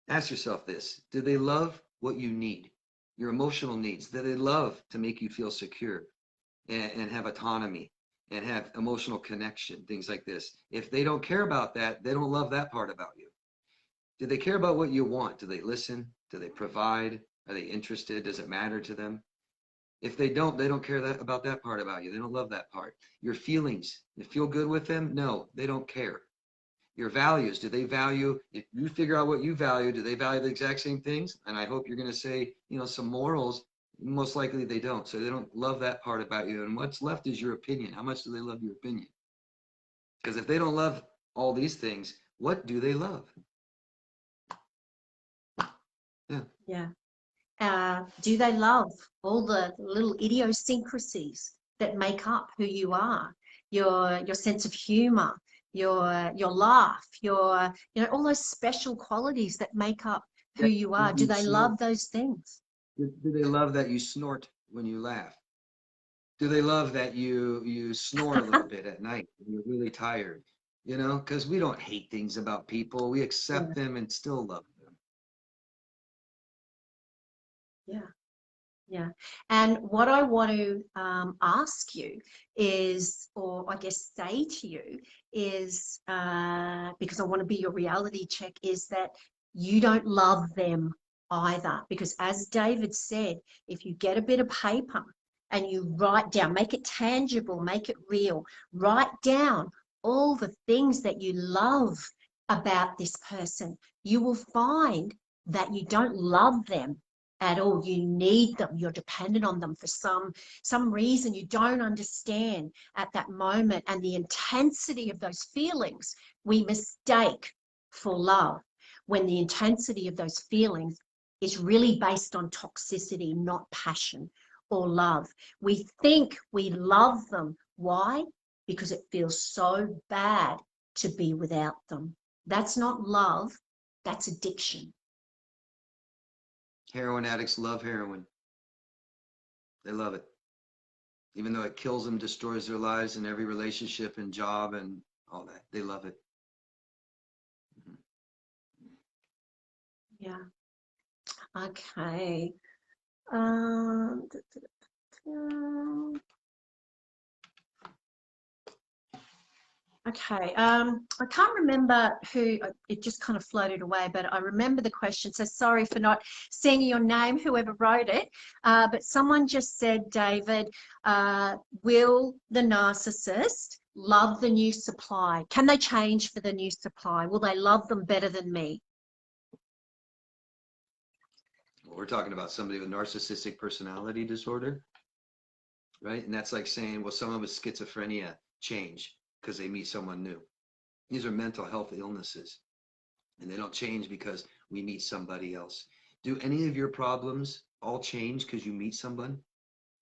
ask yourself this: do they love what you need, your emotional needs? Do they love to make you feel secure and have autonomy and have emotional connection, things like this? If they don't care about that, they don't love that part about you. Do they care about what you want? Do they listen? Do they provide? Are they interested? Does it matter to them? If they don't care about that part about you. They don't love that part. Your feelings, you feel good with them? No, they don't care. Your values, do they value, if you figure out what you value, do they value the exact same things? And I hope you're going to say, some morals. Most likely they don't. So they don't love that part about you. And what's left is your opinion. How much do they love your opinion? Because if they don't love all these things. What do they love? Yeah. Yeah. Do they love all the little idiosyncrasies that make up who you are? Your sense of humor, your laugh, your all those special qualities that make up who That you are. Do you they snort. love those things? Do they love that you snort when you laugh? Do they love that you snore a little bit at night when you're really tired? You know, because we don't hate things about people. We accept Yeah, them and still love them. yeah. Yeah. And what I want to ask you is, or I guess say to you, is because I want to be your reality check, is that you don't love them either. Because as David said, if you get a bit of paper and you write down, make it tangible, make it real, write down all the things that you love about this person, you will find that you don't love them at all. You need them. You're dependent on them for some reason you don't understand at that moment. And the intensity of those feelings we mistake for love, when the intensity of those feelings is really based on toxicity, not passion or love. We think we love them. Why? Because it feels so bad to be without them. That's not love, that's addiction. Heroin addicts love heroin. They love it. Even though it kills them, destroys their lives and every relationship and job and all that. They love it. Mhm. Yeah. Okay. Um, okay. I can't remember who, it just kind of floated away, but I remember the question. So sorry for not seeing your name, whoever wrote it. But someone just said, David, will the narcissist love the new supply? Can they change for the new supply? Will they love them better than me? Well, we're talking about somebody with narcissistic personality disorder, right? And that's like saying, well, someone with schizophrenia change because they meet someone new. These are mental health illnesses, and they don't change because we meet somebody else. Do any of your problems all change because you meet someone?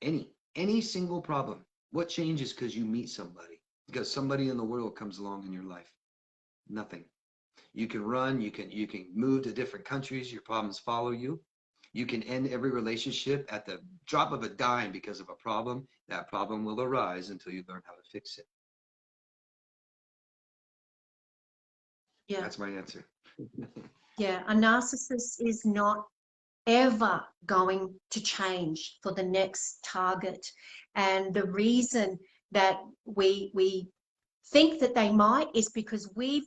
Any single problem. What changes because you meet somebody? Because somebody in the world comes along in your life. Nothing. You can run, you can move to different countries, your problems follow you. You can end every relationship at the drop of a dime because of a problem. That problem will arise until you learn how to fix it. Yeah. That's my answer. Yeah. A narcissist is not ever going to change for the next target. And the reason that we think that they might is because we've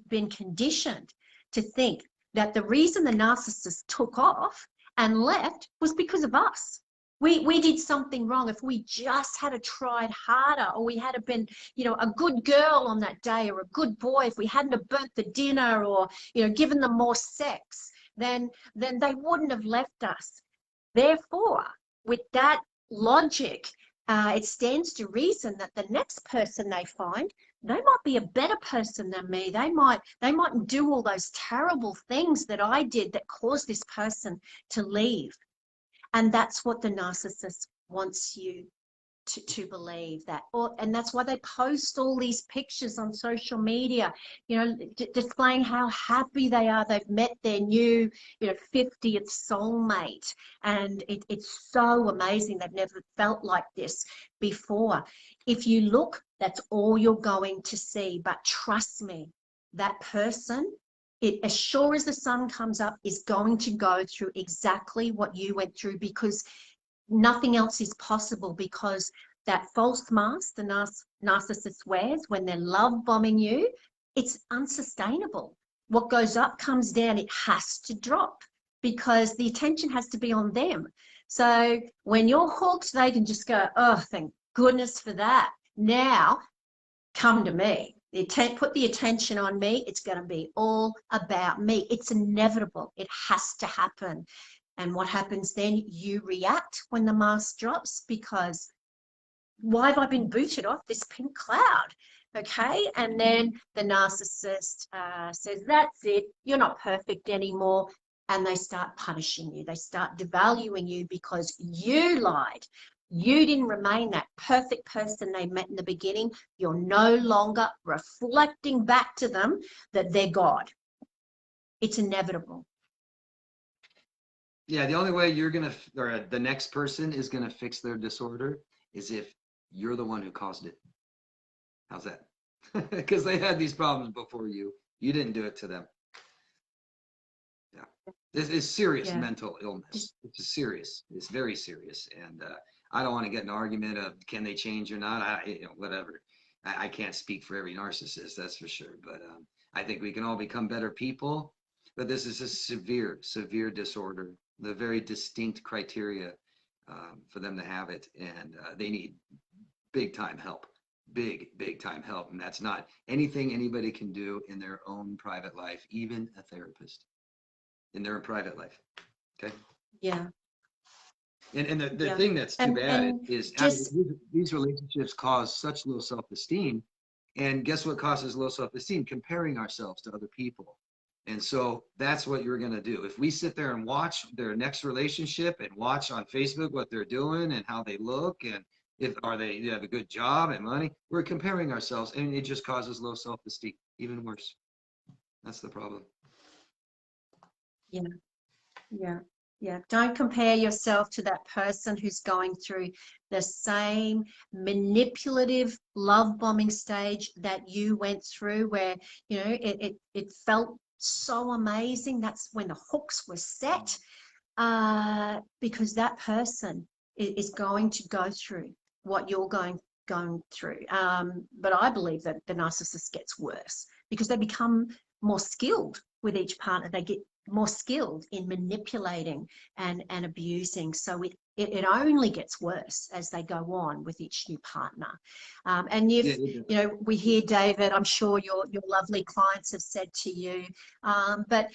been conditioned to think that the reason the narcissist took off and left was because of us. We did something wrong. If we just had tried harder, or we had been, a good girl on that day, or a good boy, if we hadn't have burnt the dinner, or, given them more sex, then they wouldn't have left us. Therefore, with that logic, it stands to reason that the next person they find, they might be a better person than me. They mightn't do all those terrible things that I did that caused this person to leave. And that's what the narcissist wants you to believe that. And that's why they post all these pictures on social media, displaying how happy they are. They've met their new, 50th soulmate. And it's so amazing. They've never felt like this before. If you look, that's all you're going to see. But trust me, that person, as sure as the sun comes up, is going to go through exactly what you went through, because nothing else is possible. Because that false mask the narcissist wears when they're love bombing you, it's unsustainable. What goes up comes down. It has to drop because the attention has to be on them. So when you're hooked, they can just go, oh, thank goodness for that. Now come to me. Put the attention on me. It's going to be all about me. It's inevitable. It has to happen. And what happens then? You react when the mask drops because why have I been booted off this pink cloud? Okay. And then the narcissist says, that's it. You're not perfect anymore. And they start punishing you. They start devaluing you because you lied. You didn't remain that perfect person they met in the beginning. You're no longer reflecting back to them that they're God. It's inevitable. Yeah, the only way you're gonna, or the next person is gonna fix their disorder is if you're the one who caused it. How's that? Because they had these problems before you. You didn't do it to them. Yeah, this is serious mental illness. It's serious. It's very serious, and I don't want to get in an argument of can they change or not. Whatever. I can't speak for every narcissist, that's for sure. But I think we can all become better people. But this is a severe, severe disorder. The very distinct criteria for them to have it, and they need big time help. Big time help, and that's not anything anybody can do in their own private life, even a therapist in their private life. Okay. Yeah. And the thing that's too bad is just these relationships cause such low self-esteem, and guess what causes low self-esteem? Comparing ourselves to other people. And so that's what you're going to do. If we sit there and watch their next relationship and watch on Facebook what they're doing and how they look and if they have a good job and money, we're comparing ourselves, and it just causes low self-esteem, even worse. That's the problem. Yeah. Don't compare yourself to that person who's going through the same manipulative love bombing stage that you went through, where it felt so amazing. That's when the hooks were set, because that person is going to go through what you're going through. But I believe that the narcissist gets worse because they become more skilled with each partner. They get more skilled in manipulating and abusing. So it only gets worse as they go on with each new partner. And we hear, David, I'm sure your lovely clients have said to you, but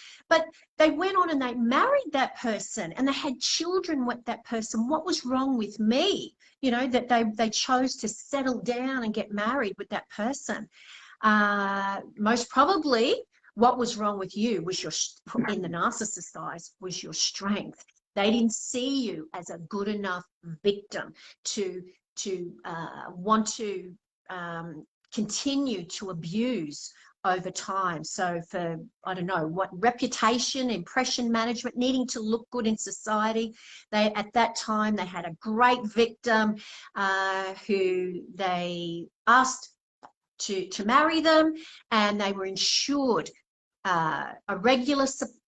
they went on and they married that person and they had children with that person. What was wrong with me? That they chose to settle down and get married with that person. Most probably, what was wrong with you was in the narcissist's eyes, was your strength. They didn't see you as a good enough victim to want to continue to abuse over time. So for, I don't know, what reputation, impression management, needing to look good in society, at that time they had a great victim who they asked to marry them, and they were ensured a regular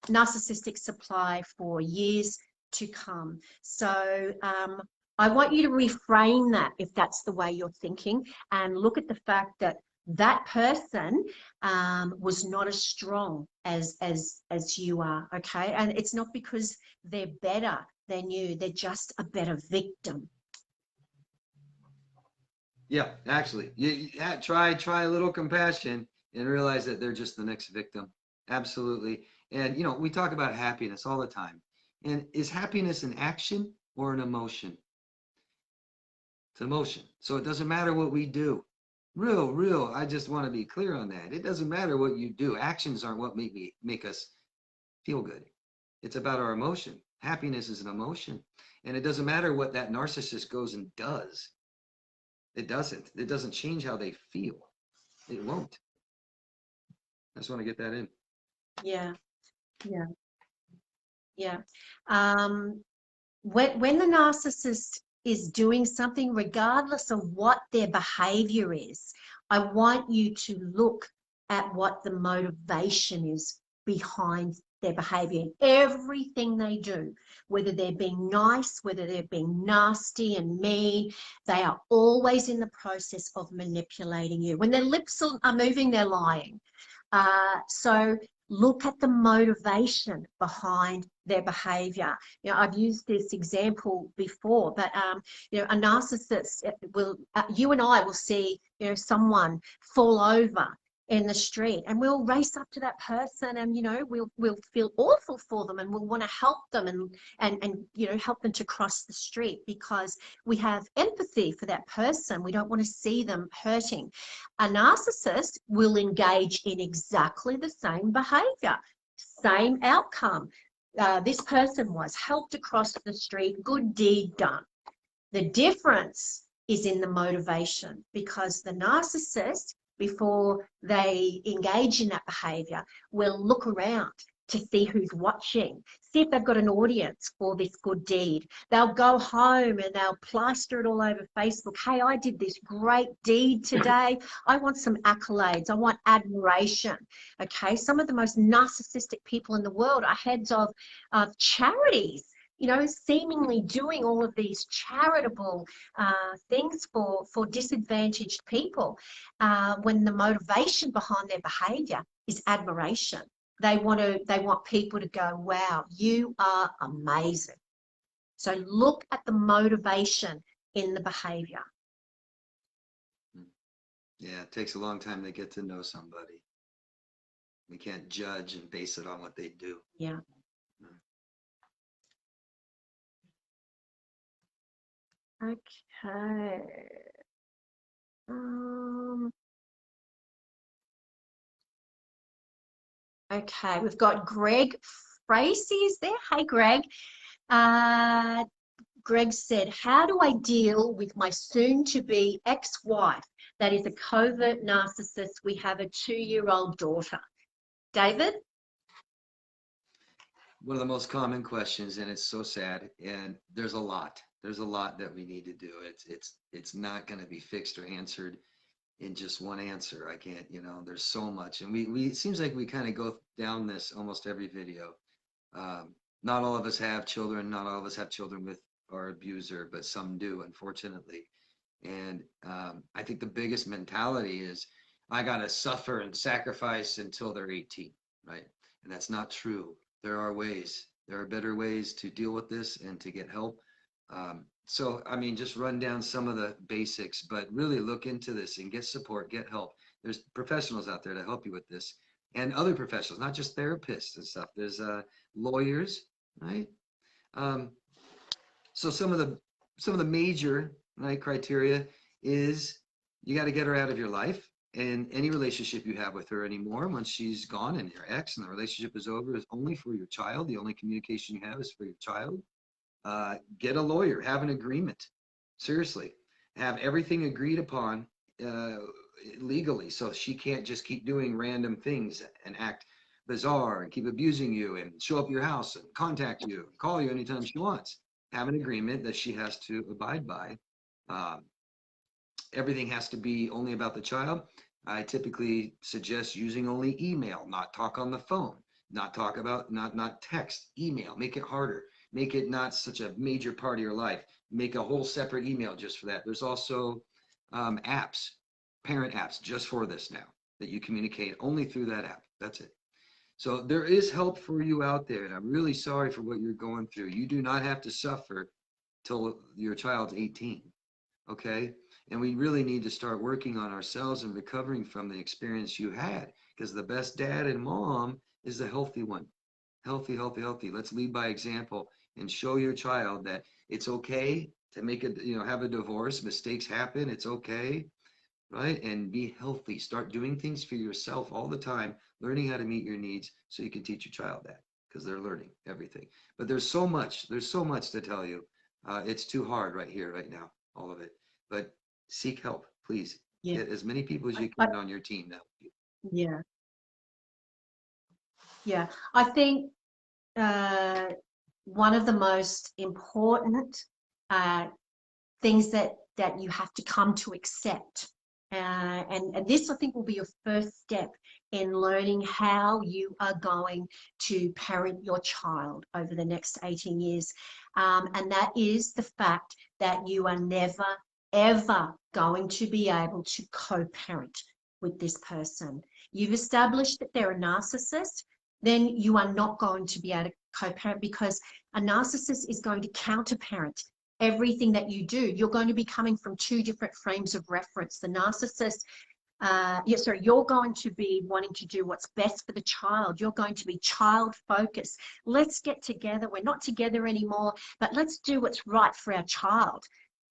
narcissistic supply for years to come. So I want you to reframe that if that's the way you're thinking, and look at the fact that that person was not as strong as you are. Okay. And it's not because they're better than you, they're just a better victim. Yeah, actually, try a little compassion and realize that they're just the next victim. Absolutely. And we talk about happiness all the time. And is happiness an action or an emotion? It's an emotion. So it doesn't matter what we do. Real. I just want to be clear on that. It doesn't matter what you do. Actions aren't what make us feel good. It's about our emotion. Happiness is an emotion. And it doesn't matter what that narcissist goes and does. It doesn't. It doesn't change how they feel. It won't. I just want to get that in. Yeah. When the narcissist is doing something, regardless of what their behavior is, I want you to look at what the motivation is behind their behavior in everything they do, whether they're being nice, whether they're being nasty and mean. They are always in the process of manipulating you. When their lips are moving, they're lying. So look at the motivation behind their behavior. I've used this example before, but a narcissist will, you and I will see, someone fall over in the street, and we'll race up to that person, and you know, we'll feel awful for them, and we'll want to help them, and you know, help them to cross the street because we have empathy for that person. We don't want to see them hurting. A narcissist will engage in exactly the same behavior, same outcome. This person was helped across the street, good deed done. The difference is in the motivation, because the narcissist, before they engage in that behavior, will look around to see who's watching, see if they've got an audience for this good deed. They'll go home and they'll plaster it all over Facebook. Hey, I did this great deed today. I want some accolades. I want admiration. Okay, some of the most narcissistic people in the world are heads of charities, you know, seemingly doing all of these charitable things for disadvantaged people, when the motivation behind their behavior is admiration. They want people to go, wow, you are amazing. So look at the motivation in the behavior. Yeah, it takes a long time to get to know somebody. We can't judge and base it on what they do. Yeah. Okay. Okay, we've got Greg Tracy is there. Hey, Greg. Greg said, how do I deal with my soon-to-be ex-wife that is a covert narcissist? We have a 2-year-old daughter. David? One of the most common questions, and it's so sad, and there's a lot. There's a lot that we need to do. It's not going to be fixed or answered in just one answer. I can't, you know, there's so much. And we it seems like we kind of go down this almost every video. Not all of us have children. Not all of us have children with our abuser, but some do, unfortunately. And I think the biggest mentality is, I got to suffer and sacrifice until they're 18, right? And that's not true. There are ways. There are better ways to deal with this and to get help. So, I mean, just run down some of the basics, but really look into this and get support, get help. There's professionals out there to help you with this, and other professionals, not just therapists and stuff. There's lawyers, right? So some of the major, right, criteria is you got to get her out of your life, and any relationship you have with her anymore, once she's gone and your ex and the relationship is over, is only for your child. The only communication you have is for your child. Get a lawyer, have an agreement. Seriously, have everything agreed upon legally, so she can't just keep doing random things and act bizarre and keep abusing you and show up at your house and contact you and call you anytime she wants. Have an agreement that she has to abide by. Everything has to be only about the child. I typically suggest using only email, not talk on the phone, not talk about, not text, email. Make it harder. Make it not such a major part of your life. Make a whole separate email just for that. There's also apps, parent apps just for this now, that you communicate only through that app. That's it. So there is help for you out there, and I'm really sorry for what you're going through. You do not have to suffer till your child's 18, okay? And we really need to start working on ourselves and recovering from the experience you had, because the best dad and mom is the healthy one. Healthy, healthy, healthy. Let's lead by example and show your child that it's okay to make a, you know, have a divorce. Mistakes happen. It's okay, right? And be healthy. Start doing things for yourself all the time, learning how to meet your needs so you can teach your child that, because they're learning everything. But there's so much to tell you. It's too hard right here, right now, all of it. But seek help, please. Yeah. Get as many people as you can on your team now. Yeah. Yeah. I think one of the most important things that you have to come to accept, and this I think will be your first step in learning how you are going to parent your child over the next 18 years, and that is the fact that you are never ever going to be able to co-parent with this person. You've established that they're a narcissist, then you are not going to be able to co-parent, because a narcissist is going to counter-parent everything that you do. You're going to be coming from two different frames of reference. The narcissist you're going to be wanting to do what's best for the child. You're going to be child focused. Let's get together. We're not together anymore, but let's do what's right for our child.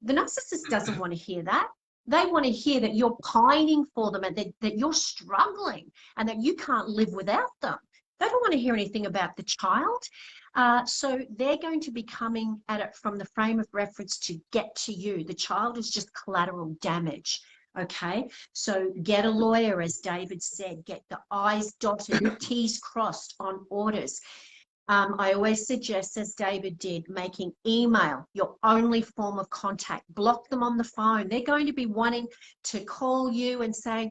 The narcissist doesn't want to hear that. They want to hear that you're pining for them and that you're struggling and that you can't live without them. They don't want to hear anything about the child. So they're going to be coming at it from the frame of reference to get to you. The child is just collateral damage. Okay, so get a lawyer, as David said, get the I's dotted, T's crossed on orders. I always suggest, as David did, making email your only form of contact. Block them on the phone. They're going to be wanting to call you and say,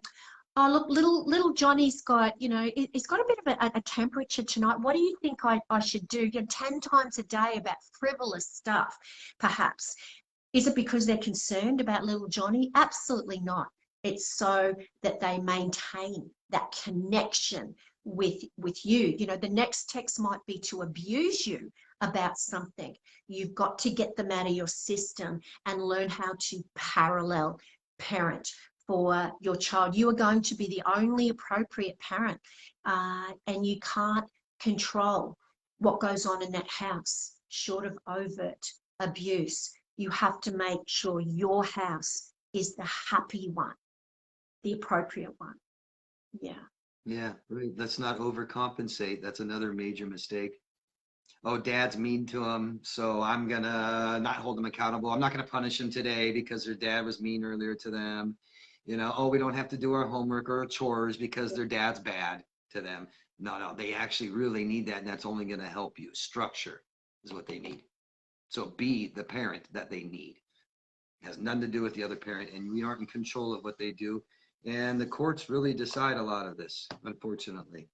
oh, look, little Johnny's got, he's got a bit of a temperature tonight. What do you think I should do? 10 times a day about frivolous stuff, perhaps. Is it because they're concerned about little Johnny? Absolutely not. It's so that they maintain that connection with you. The next text might be to abuse you about something. You've got to get them out of your system and learn how to parallel parent for your child. You are going to be the only appropriate parent, and you can't control what goes on in that house, short of overt abuse. You have to make sure your house is the happy one, the appropriate one. Yeah. Yeah, right. Let's not overcompensate. That's another major mistake. Oh, dad's mean to him, so I'm gonna not hold them accountable. I'm not gonna punish them today because their dad was mean earlier to them. Oh, we don't have to do our homework or chores because their dad's bad to them. No, they actually really need that, and that's only gonna help you. Structure is what they need. So be the parent that they need. It has nothing to do with the other parent, and we aren't in control of what they do. And the courts really decide a lot of this, unfortunately.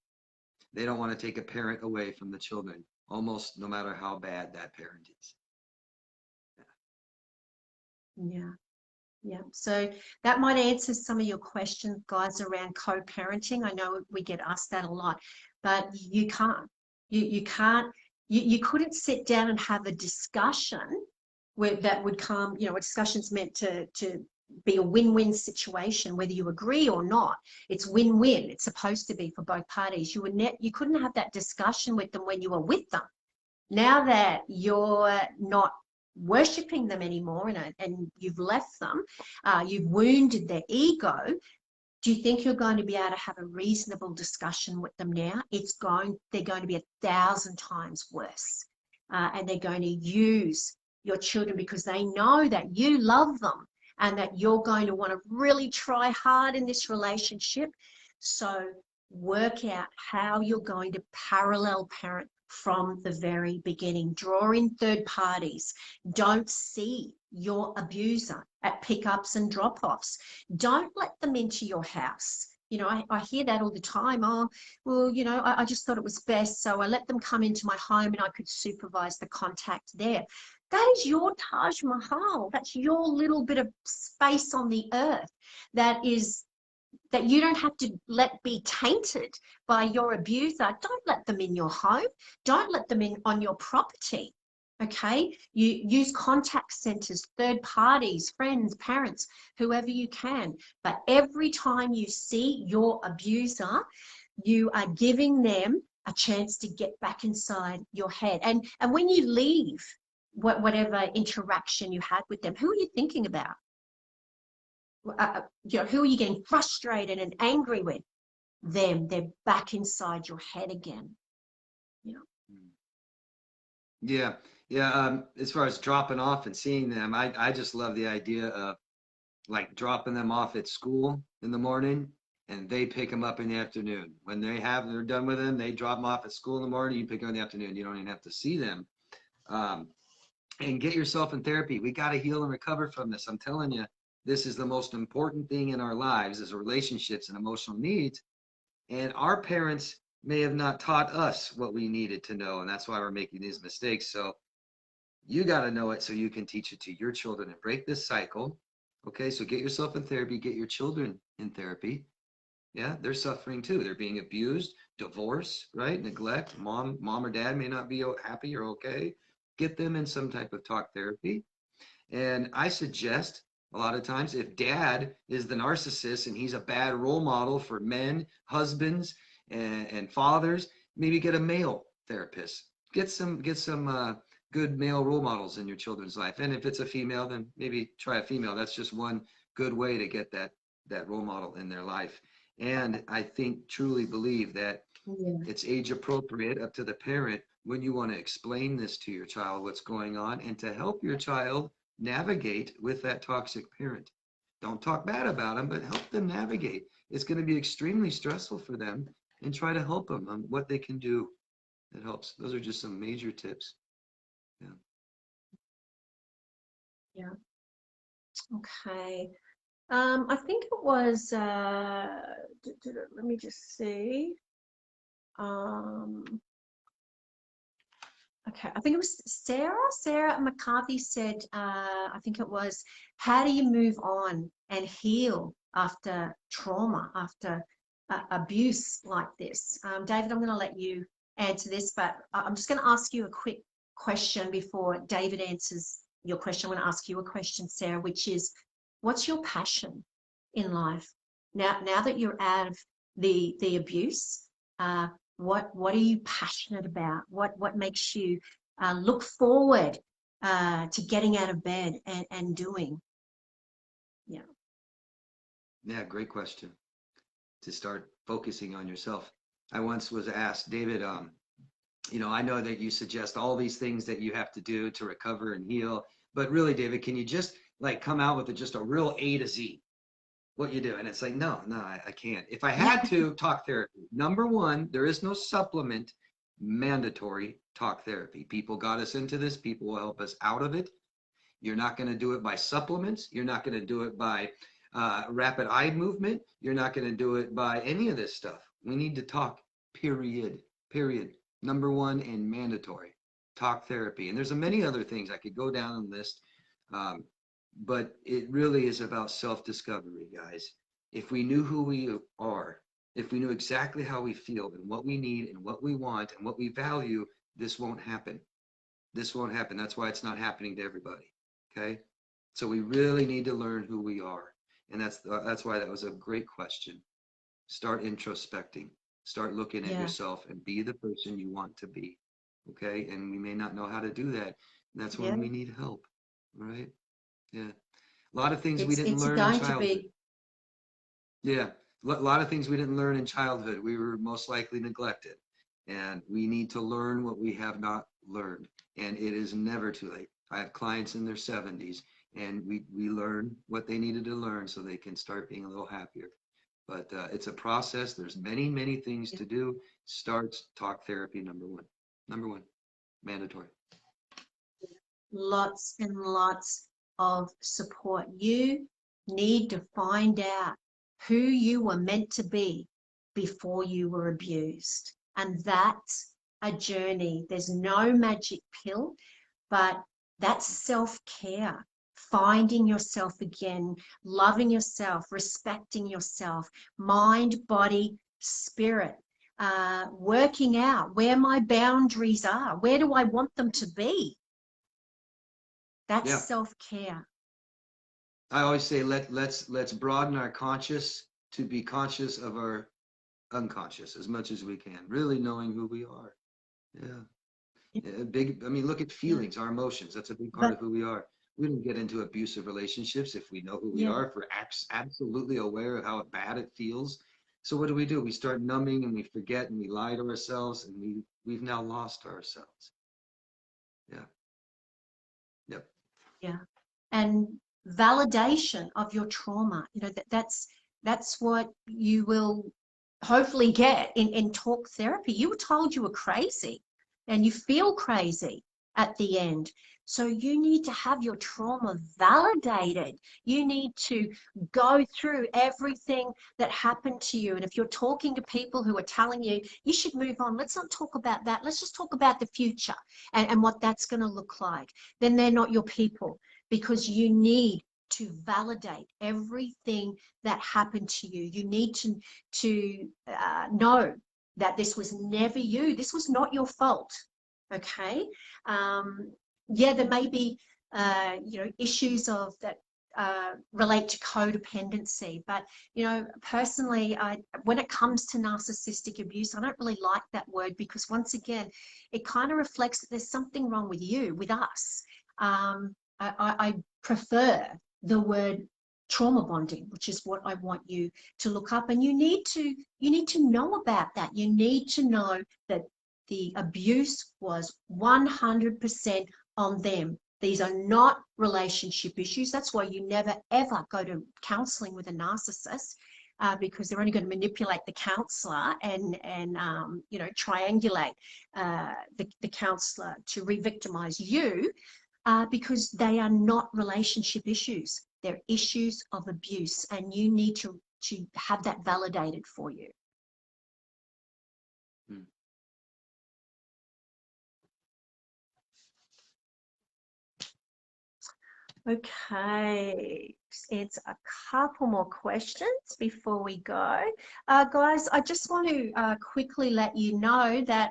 They don't want to take a parent away from the children, almost no matter how bad that parent is. Yeah. So that might answer some of your questions, guys, around co-parenting. I know we get asked that a lot, but you can't. You can't. You couldn't sit down and have a discussion where that would come. A discussion's meant to be a win-win situation, whether you agree or not. It's win-win. It's supposed to be for both parties. You couldn't have that discussion with them when you were with them. Now that you're not worshipping them anymore and you've left them, you've wounded their ego, do you think you're going to be able to have a reasonable discussion with them now? They're going to be 1,000 times worse. And they're going to use your children because they know that you love them and that you're going to want to really try hard in this relationship. So work out how you're going to parallel parent from the very beginning. Draw in third parties. Don't see your abuser at pickups and drop-offs. Don't let them into your house. I hear that all the time. Oh, well, I just thought it was best, so I let them come into my home and I could supervise the contact there. That is your Taj Mahal. That's your little bit of space on the earth that you don't have to let be tainted by your abuser. Don't let them in your home. Don't let them in on your property. Okay? You use contact centers, third parties, friends, parents, whoever you can. But every time you see your abuser, you are giving them a chance to get back inside your head. And when you leave whatever interaction you had with them, who are you thinking about? Who are you getting frustrated and angry with? Them. They're back inside your head again. Yeah. As far as dropping off and seeing them, I just love the idea of like dropping them off at school in the morning and they pick them up in the afternoon. When they're done with them, they drop them off at school in the morning, you pick them in the afternoon. You don't even have to see them. And get yourself in therapy. We got to heal and recover from this. I'm telling you, this is the most important thing in our lives is relationships and emotional needs. And our parents may have not taught us what we needed to know. And that's why we're making these mistakes. So you got to know it so you can teach it to your children and break this cycle. Okay, so get yourself in therapy, get your children in therapy. Yeah, they're suffering too. They're being abused, divorce, right? Neglect. Mom or dad may not be happy or okay. Get them in some type of talk therapy. And I suggest A lot of times, if dad is the narcissist and he's a bad role model for men, husbands, and fathers, maybe get a male therapist. Get some good male role models in your children's life. And if it's a female, then maybe try a female. That's just one good way to get that role model in their life. And I think, truly believe that it's age appropriate, up to the parent, when you want to explain this to your child, what's going on, and to help your child navigate with that toxic parent. Don't talk bad about them, but help them navigate. It's going to be extremely stressful for them, and try to help them on what they can do that helps. Those are just some major tips. Yeah. Yeah. Okay. I think it was, let me just see. Okay, I think it was Sarah McCarthy said, I think it was, how do you move on and heal after trauma, after abuse like this? David, I'm going to let you answer this, but I'm just going to ask you a quick question before David answers your question. I'm going to ask you a question, Sarah, which is, what's your passion in life? Now that you're out of the abuse, what are you passionate about? What makes you look forward to getting out of bed and doing? Yeah, great question. To start focusing on yourself. I once was asked, David, I know that you suggest all these things that you have to do to recover and heal, but really, David, can you just like come out with just a real A to Z? What you do? And it's like, no, I can't. If I had to, talk therapy. Number one, there is no supplement, mandatory talk therapy. People got us into this. People will help us out of it. You're not going to do it by supplements. You're not going to do it by rapid eye movement. You're not going to do it by any of this stuff. We need to talk, period. Number one, and mandatory, talk therapy. And there's many other things I could go down the list. But it really is about self-discovery, guys. If we knew who we are, if we knew exactly how we feel and what we need and what we want and what we value, this won't happen. This won't happen. That's why it's not happening to everybody. Okay? So we really need to learn who we are. And that's why that was a great question. Start introspecting. Start looking at yourself and be the person you want to be. Okay? And we may not know how to do that. And that's when we need help. Right? Yeah. A lot of things we didn't learn in childhood. Yeah. A lot of things we didn't learn in childhood. We were most likely neglected. And we need to learn what we have not learned. And it is never too late. I have clients in their 70s, and we learn what they needed to learn so they can start being a little happier. But it's a process. There's many things to do. Start talk therapy, number one. Mandatory. Lots and lots of support. You need to find out who you were meant to be before you were abused. And that's a journey. There's no magic pill, but that's self-care. Finding yourself again, loving yourself, respecting yourself, mind, body, spirit, working out where my boundaries are. Where do I want them to be? That's self-care. I always say let's broaden our conscious to be conscious of our unconscious as much as we can. Really knowing who we are. Look at feelings, our emotions. That's a big part of who we are. We don't get into abusive relationships if we know who we are, if we're absolutely aware of how bad it feels. So what do? We start numbing and we forget and we lie to ourselves, and we've now lost ourselves. Yeah. And validation of your trauma, that's what you will hopefully get in talk therapy. You were told you were crazy and you feel crazy at the end. So you need to have your trauma validated. You need to go through everything that happened to you. And if you're talking to people who are telling you, you should move on, let's not talk about that. Let's just talk about the future and what that's going to look like. Then they're not your people, because you need to validate everything that happened to you. You need to know that this was never you. This was not your fault. Okay. There may be issues of that relate to codependency. But, you know, personally, when it comes to narcissistic abuse, I don't really like that word, because once again, it kind of reflects that there's something wrong with you, with us. I prefer the word trauma bonding, which is what I want you to look up. And you need to know about that. You need to know that the abuse was 100% on them. These are not relationship issues. That's why you never, ever go to counseling with a narcissist, because they're only going to manipulate the counselor and you know, triangulate the counselor to re-victimize you, because they are not relationship issues. They're issues of abuse, and you need to have that validated for you. Okay, it's a couple more questions before we go. Guys, I just want to quickly let you know that,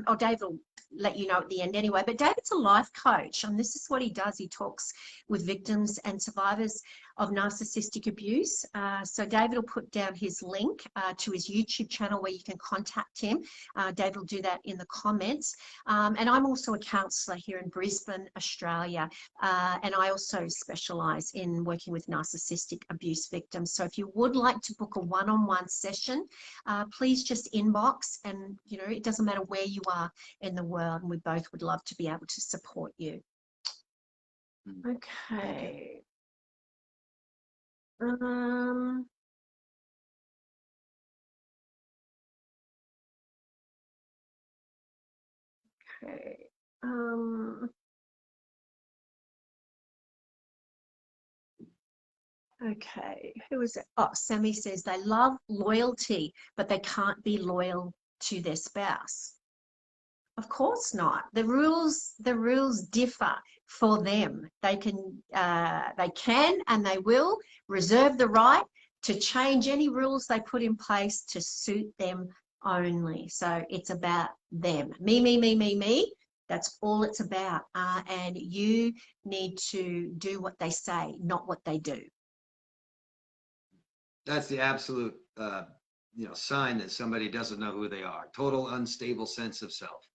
or Dave will let you know at the end anyway, but David's a life coach, and this is what he does. He talks with victims and survivors of narcissistic abuse. So David will put down his link to his YouTube channel where you can contact him. David will do that in the comments. And I'm also a counsellor here in Brisbane, Australia, and I also specialise in working with narcissistic abuse victims. So if you would like to book a one-on-one session, please just inbox, and you know, it doesn't matter where you are in the world, and we both would love to be able to support you. Okay. Okay. Okay, who is it? Oh, Sammy says they love loyalty, but they can't be loyal to their spouse. Of course not. The rules differ for them. They can and they will reserve the right to change any rules they put in place to suit them only. So it's about them. Me. That's all it's about. And you need to do what they say, not what they do. That's the absolute sign that somebody doesn't know who they are. Total unstable sense of self.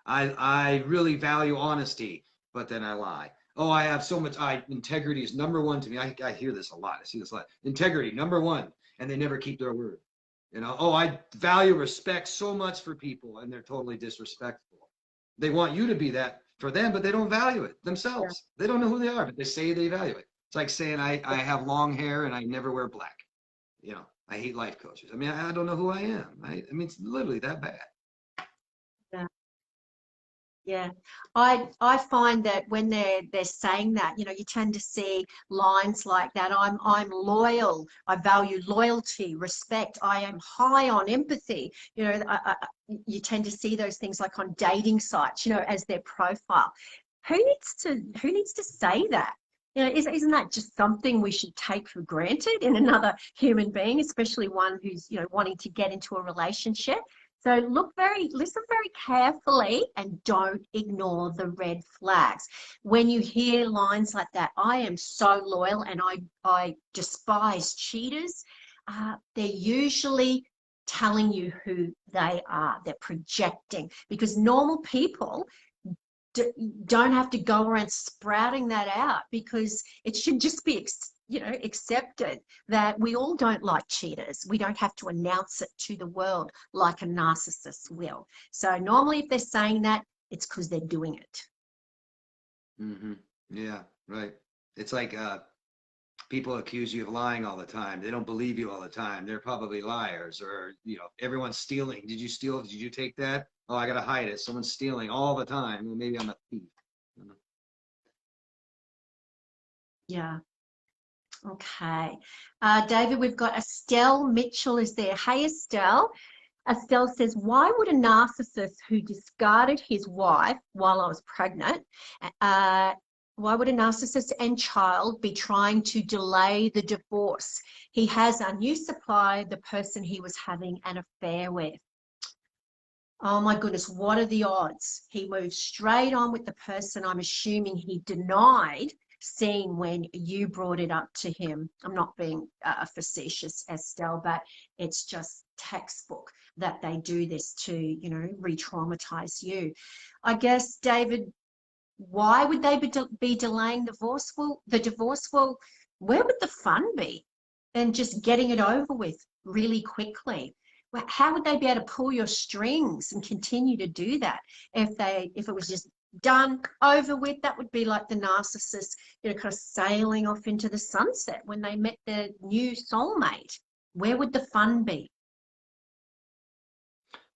I really value honesty, but then I lie. Oh, I have so much. Integrity is number one to me. I hear this a lot. I see this a lot. Integrity, number one, and they never keep their word. You know, oh, I value respect so much for people, and they're totally disrespectful. They want you to be that for them, but they don't value it themselves. Yeah. They don't know who they are, but they say they value it. It's like saying I have long hair and I never wear black. You know, I hate life coaches. I mean, I don't know who I am. I mean, it's literally that bad. Yeah. Yeah, I find that when they're saying that, you know, you tend to see lines like that. I'm loyal. I value loyalty, respect. I am high on empathy. You know, you tend to see those things like on dating sites, you know, as their profile. Who needs to say that? You know, isn't that just something we should take for granted in another human being, especially one who's, you know, wanting to get into a relationship? So listen very carefully, and don't ignore the red flags. When you hear lines like that, I am so loyal and I despise cheaters, they're usually telling you who they are. They're projecting, because normal people don't have to go around sprouting that out, because it should just be accepted that we all don't like cheaters. We don't have to announce it to the world like a narcissist will. So normally if they're saying that, it's because they're doing it. Mm-hmm. Yeah, right. It's like people accuse you of lying all the time. They don't believe you all the time. They're probably liars. Or, you know, everyone's stealing. Did you steal? Did you take that? Oh, I got to hide it. Someone's stealing all the time. Well, maybe I'm a thief. Yeah. Okay. David, we've got Estelle Mitchell is there. Hey, Estelle. Estelle says, why would a narcissist who discarded his wife while I was pregnant, why would a narcissist and child be trying to delay the divorce? He has a new supply, the person he was having an affair with. Oh my goodness, what are the odds? He moved straight on with the person I'm assuming he denied seen when you brought it up to him. I'm not being facetious, Estelle, but it's just textbook that they do this to, you know, re-traumatize you. I guess, David, why would they be delaying divorce? Well, the divorce, well, where would the fun be? And just getting it over with really quickly. Well, how would they be able to pull your strings and continue to do that if it was just done, over with? That would be like the narcissist, you know, kind of sailing off into the sunset when they met their new soulmate. Where would the fun be?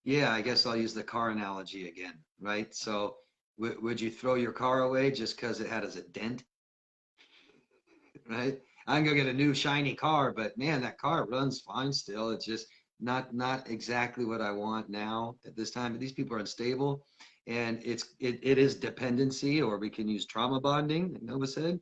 Yeah, I guess I'll use the car analogy again, right? So would you throw your car away just because it had as a dent, right? I can go get a new shiny car, but man, that car runs fine still. It's just not exactly what I want now at this time. But these people are unstable, and it is dependency, or we can use trauma bonding, like Nova said,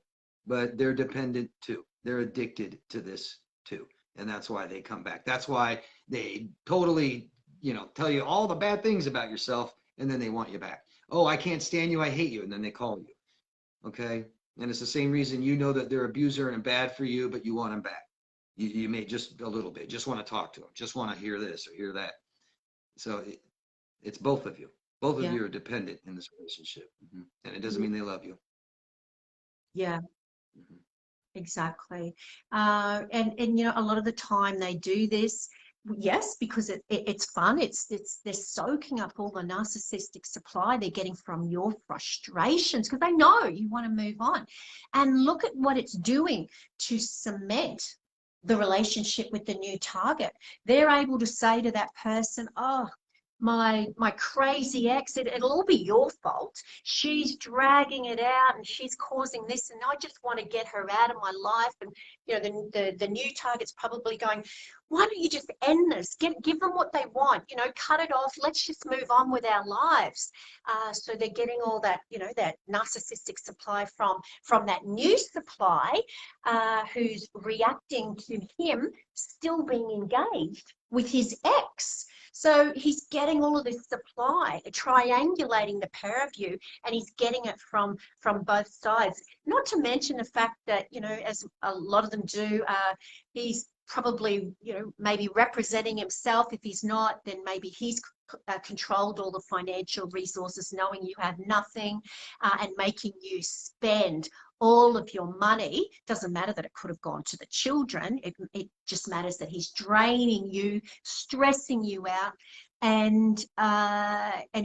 but they're dependent too. They're addicted to this too, and that's why they come back. That's why they totally, you know, tell you all the bad things about yourself, and then they want you back. Oh, I can't stand you, I hate you, and then they call you. Okay. And it's the same reason you know that they're abuser and bad for you, but you want them back. You may just a little bit, just want to talk to them, just want to hear this or hear that. So it's both of you. Both of Yeah. you are dependent in this relationship. And it doesn't mean they love you. Yeah. Mhm. Exactly. And you know, a lot of the time they do this, yes, because it's fun. It's they're soaking up all the narcissistic supply they're getting from your frustrations because they know you want to move on. And look at what it's doing to cement the relationship with the new target. They're able to say to that person, oh, my crazy ex, it'll all be your fault. She's dragging it out and she's causing this, and I just want to get her out of my life. And you know, the new target's probably going, why don't you just end this? Give them what they want, you know, cut it off. Let's just move on with our lives. So they're getting all that, you know, that narcissistic supply from that new supply, who's reacting to him still being engaged with his ex. So he's getting all of this supply, triangulating the pair of you, and he's getting it from both sides. Not to mention the fact that, you know, as a lot of them do, he's probably, you know, maybe representing himself. If he's not, then maybe he's controlled all the financial resources, knowing you have nothing, and making you spend all of your money. Doesn't matter that it could have gone to the children. It just matters that he's draining you, stressing you out, and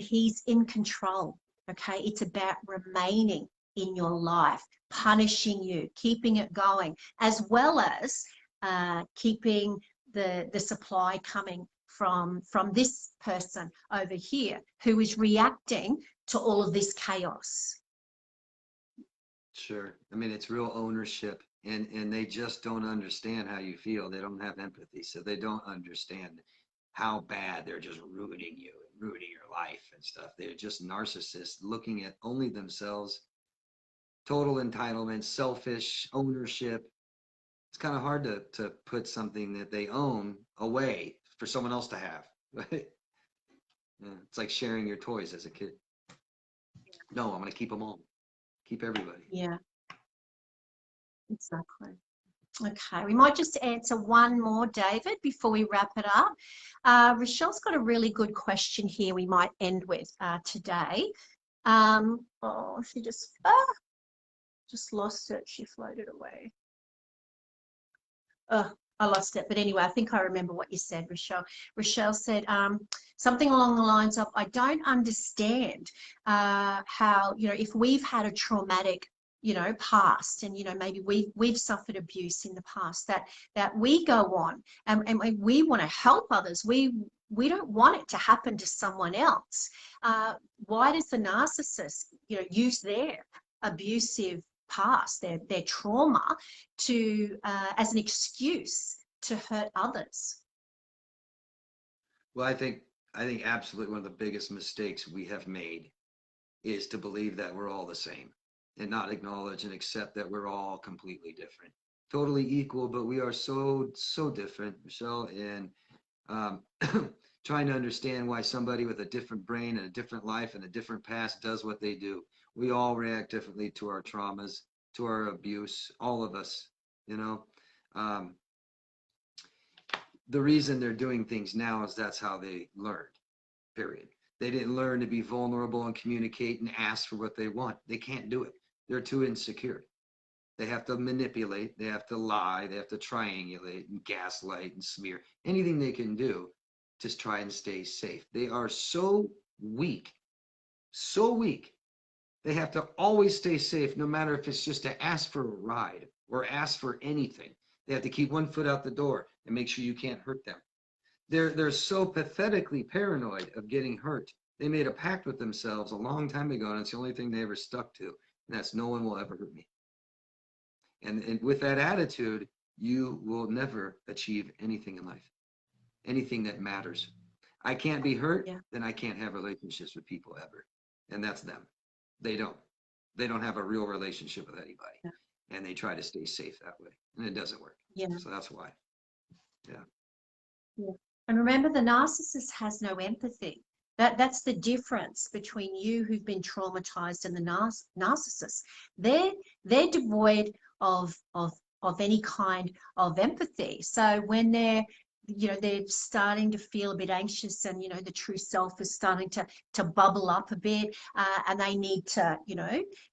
he's in control. Okay, it's about remaining in your life, punishing you, keeping it going, as well as keeping the supply coming from this person over here who is reacting to all of this chaos. Sure. I mean, it's real ownership, and they just don't understand how you feel. They don't have empathy, so they don't understand how bad they're just ruining you and ruining your life and stuff. They're just narcissists looking at only themselves, total entitlement, selfish ownership. It's kind of hard to put something that they own away for someone else to have. Right? Yeah, it's like sharing your toys as a kid. No, I'm going to keep them all. Keep everybody. Yeah, exactly. Okay, we might just answer one more, David, before we wrap it up. Rochelle's got a really good question here we might end with today. Oh, she just lost it. She floated away. Oh, I lost it. But anyway, I think I remember what you said, Rochelle. Rochelle said something along the lines of, I don't understand how, you know, if we've had a traumatic, you know, past, and, you know, maybe we've suffered abuse in the past, that we go on and we want to help others. We don't want it to happen to someone else. Why does the narcissist, you know, use their abusive past, their trauma, to as an excuse to hurt others? Well, I think absolutely one of the biggest mistakes we have made is to believe that we're all the same and not acknowledge and accept that we're all completely different, totally equal, but we are so different, Michelle. And um, trying to understand why somebody with a different brain and a different life and a different past does what they do. We all react differently to our traumas. to our abuse, all of us, you know. Um, the reason they're doing things now is that's how they learned, period. They didn't learn to be vulnerable and communicate and ask for what they want. They can't do it. They're too insecure. They have to manipulate, they have to lie, they have to triangulate and gaslight and smear. Anything they can do to try and stay safe. They are so weak, so weak. They have to always stay safe, no matter if it's just to ask for a ride or ask for anything. They have to keep one foot out the door and make sure you can't hurt them. They're so pathetically paranoid of getting hurt. They made a pact with themselves a long time ago, and it's the only thing they ever stuck to, and that's no one will ever hurt me. And with that attitude, you will never achieve anything in life, anything that matters. I can't be hurt, then I can't have relationships with people ever. And that's them. They don't. They don't have a real relationship with anybody. Yeah. And they try to stay safe that way. And it doesn't work. Yeah. So that's why. Yeah. Yeah. And remember, the narcissist has no empathy. That's the difference between you who've been traumatized and the narcissist. They're devoid of any kind of empathy. So when they're starting to feel a bit anxious, and the true self is starting to bubble up a bit, and they need to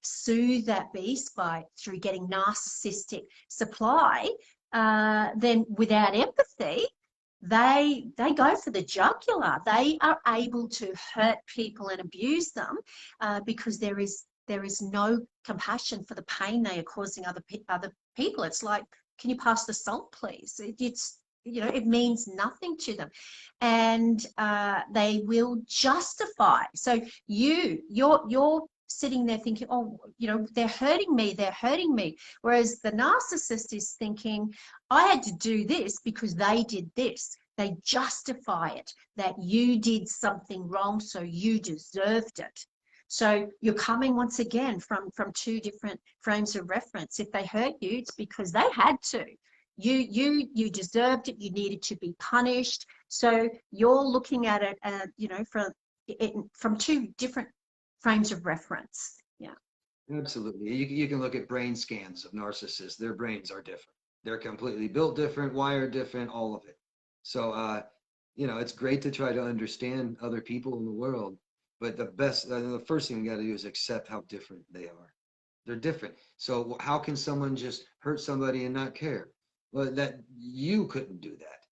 soothe that beast through getting narcissistic supply, then without empathy, they go for the jugular. They are able to hurt people and abuse them because there is no compassion for the pain they are causing other people. It's like, can you pass the salt, please? It means nothing to them, and they will justify. So you're sitting there thinking, oh, they're hurting me. Whereas the narcissist is thinking, I had to do this because they did this. They justify it, that you did something wrong, so you deserved it. So you're coming once again from two different frames of reference. If they hurt you, it's because they had to. You deserved it. You needed to be punished. So you're looking at it, from two different frames of reference. Yeah. Absolutely. You can look at brain scans of narcissists. Their brains are different. They're completely built different, wired different, all of it. So, it's great to try to understand other people in the world, but the first thing you got to do is accept how different they are. They're different. So how can someone just hurt somebody and not care? Well, that you couldn't do that.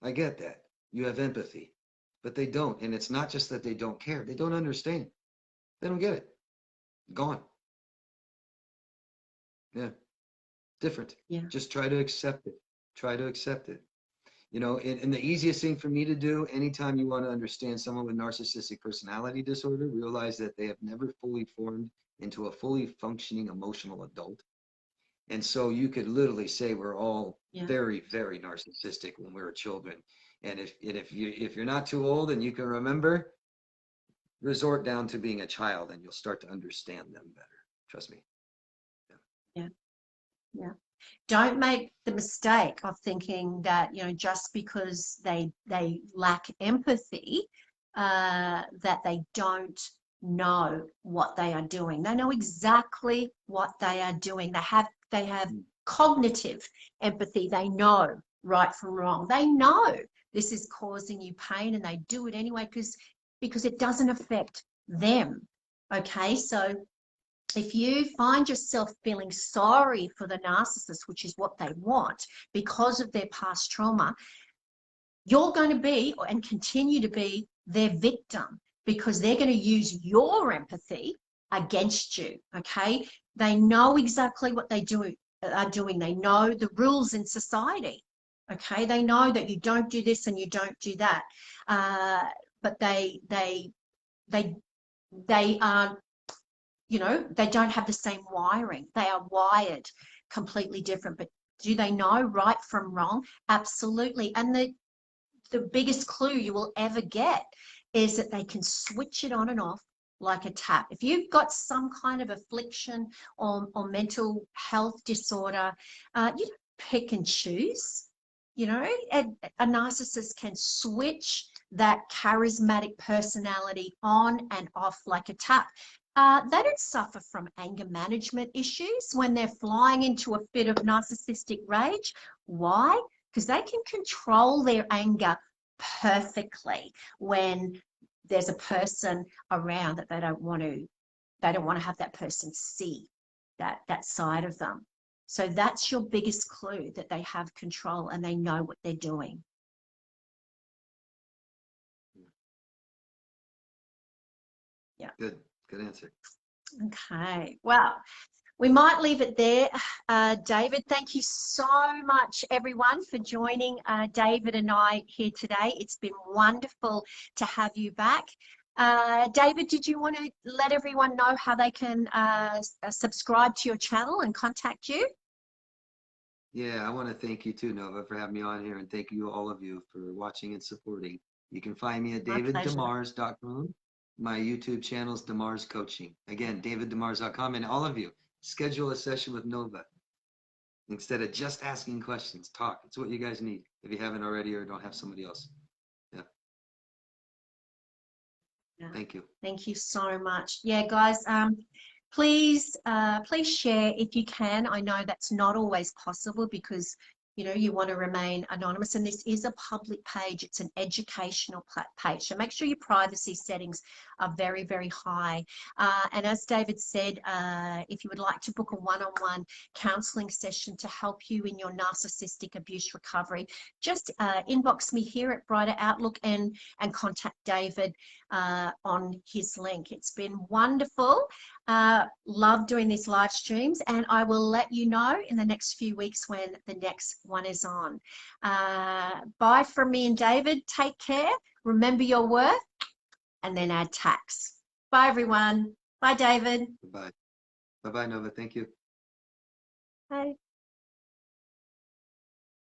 I get that. You have empathy, but they don't. And it's not just that they don't care. They don't understand. They don't get it. Gone. Yeah. Different. Yeah. Just try to accept it. Try to accept it. And the easiest thing for me to do anytime you want to understand someone with narcissistic personality disorder, realize that they have never fully formed into a fully functioning emotional adult. And so you could literally say we're all very, very narcissistic when we were children. And if you're not too old and you can remember, resort down to being a child and you'll start to understand them better. Trust me. Yeah. Don't make the mistake of thinking that, just because they lack empathy, that they don't know what they are doing. They know exactly what they are doing. They have cognitive empathy. They know right from wrong. They know this is causing you pain, and they do it anyway because it doesn't affect them. Okay, so if you find yourself feeling sorry for the narcissist, which is what they want, because of their past trauma, you're going to be and continue to be their victim, because they're going to use your empathy against you. Okay, they know exactly what they are doing. They know the rules in society. Okay, they know that you don't do this and you don't do that, but they are, they don't have the same wiring. They are wired completely different. But do they know right from wrong? Absolutely. And the biggest clue you will ever get is that they can switch it on and off like a tap. If you've got some kind of affliction or mental health disorder, you don't pick and choose. A narcissist can switch that charismatic personality on and off like a tap. They don't suffer from anger management issues when they're flying into a fit of narcissistic rage. Why? Because they can control their anger perfectly when there's a person around that they don't want to have that person see that side of them. So that's your biggest clue, that they have control and they know what they're doing. Yeah. Good answer. Okay. Well, we might leave it there. David, thank you so much, everyone, for joining David and I here today. It's been wonderful to have you back. David, did you want to let everyone know how they can subscribe to your channel and contact you? Yeah, I want to thank you too, Nova, for having me on here, and thank you, all of you, for watching and supporting. You can find me at daviddemars.com. My YouTube channel is Demars Coaching. Again, daviddemars.com, and all of you, schedule a session with Nova. Instead of just asking questions, talk. It's what you guys need if you haven't already or don't have somebody else. Yeah. Thank you. Thank you so much. Yeah, guys, please share if you can. I know that's not always possible because, you know, you want to remain anonymous, and this is a public page. It's an educational page. So make sure your privacy settings are very, very high. And as David said, if you would like to book a one-on-one counseling session to help you in your narcissistic abuse recovery, just inbox me here at Brighter Outlook and contact David on his link. It's been wonderful. Love doing these live streams, and I will let you know in the next few weeks when the next one is on. Bye from me and David. Take care. Remember your worth, and then add tax. Bye, everyone. Bye, David. Bye-bye. Bye-bye, Nova. Thank you. Bye.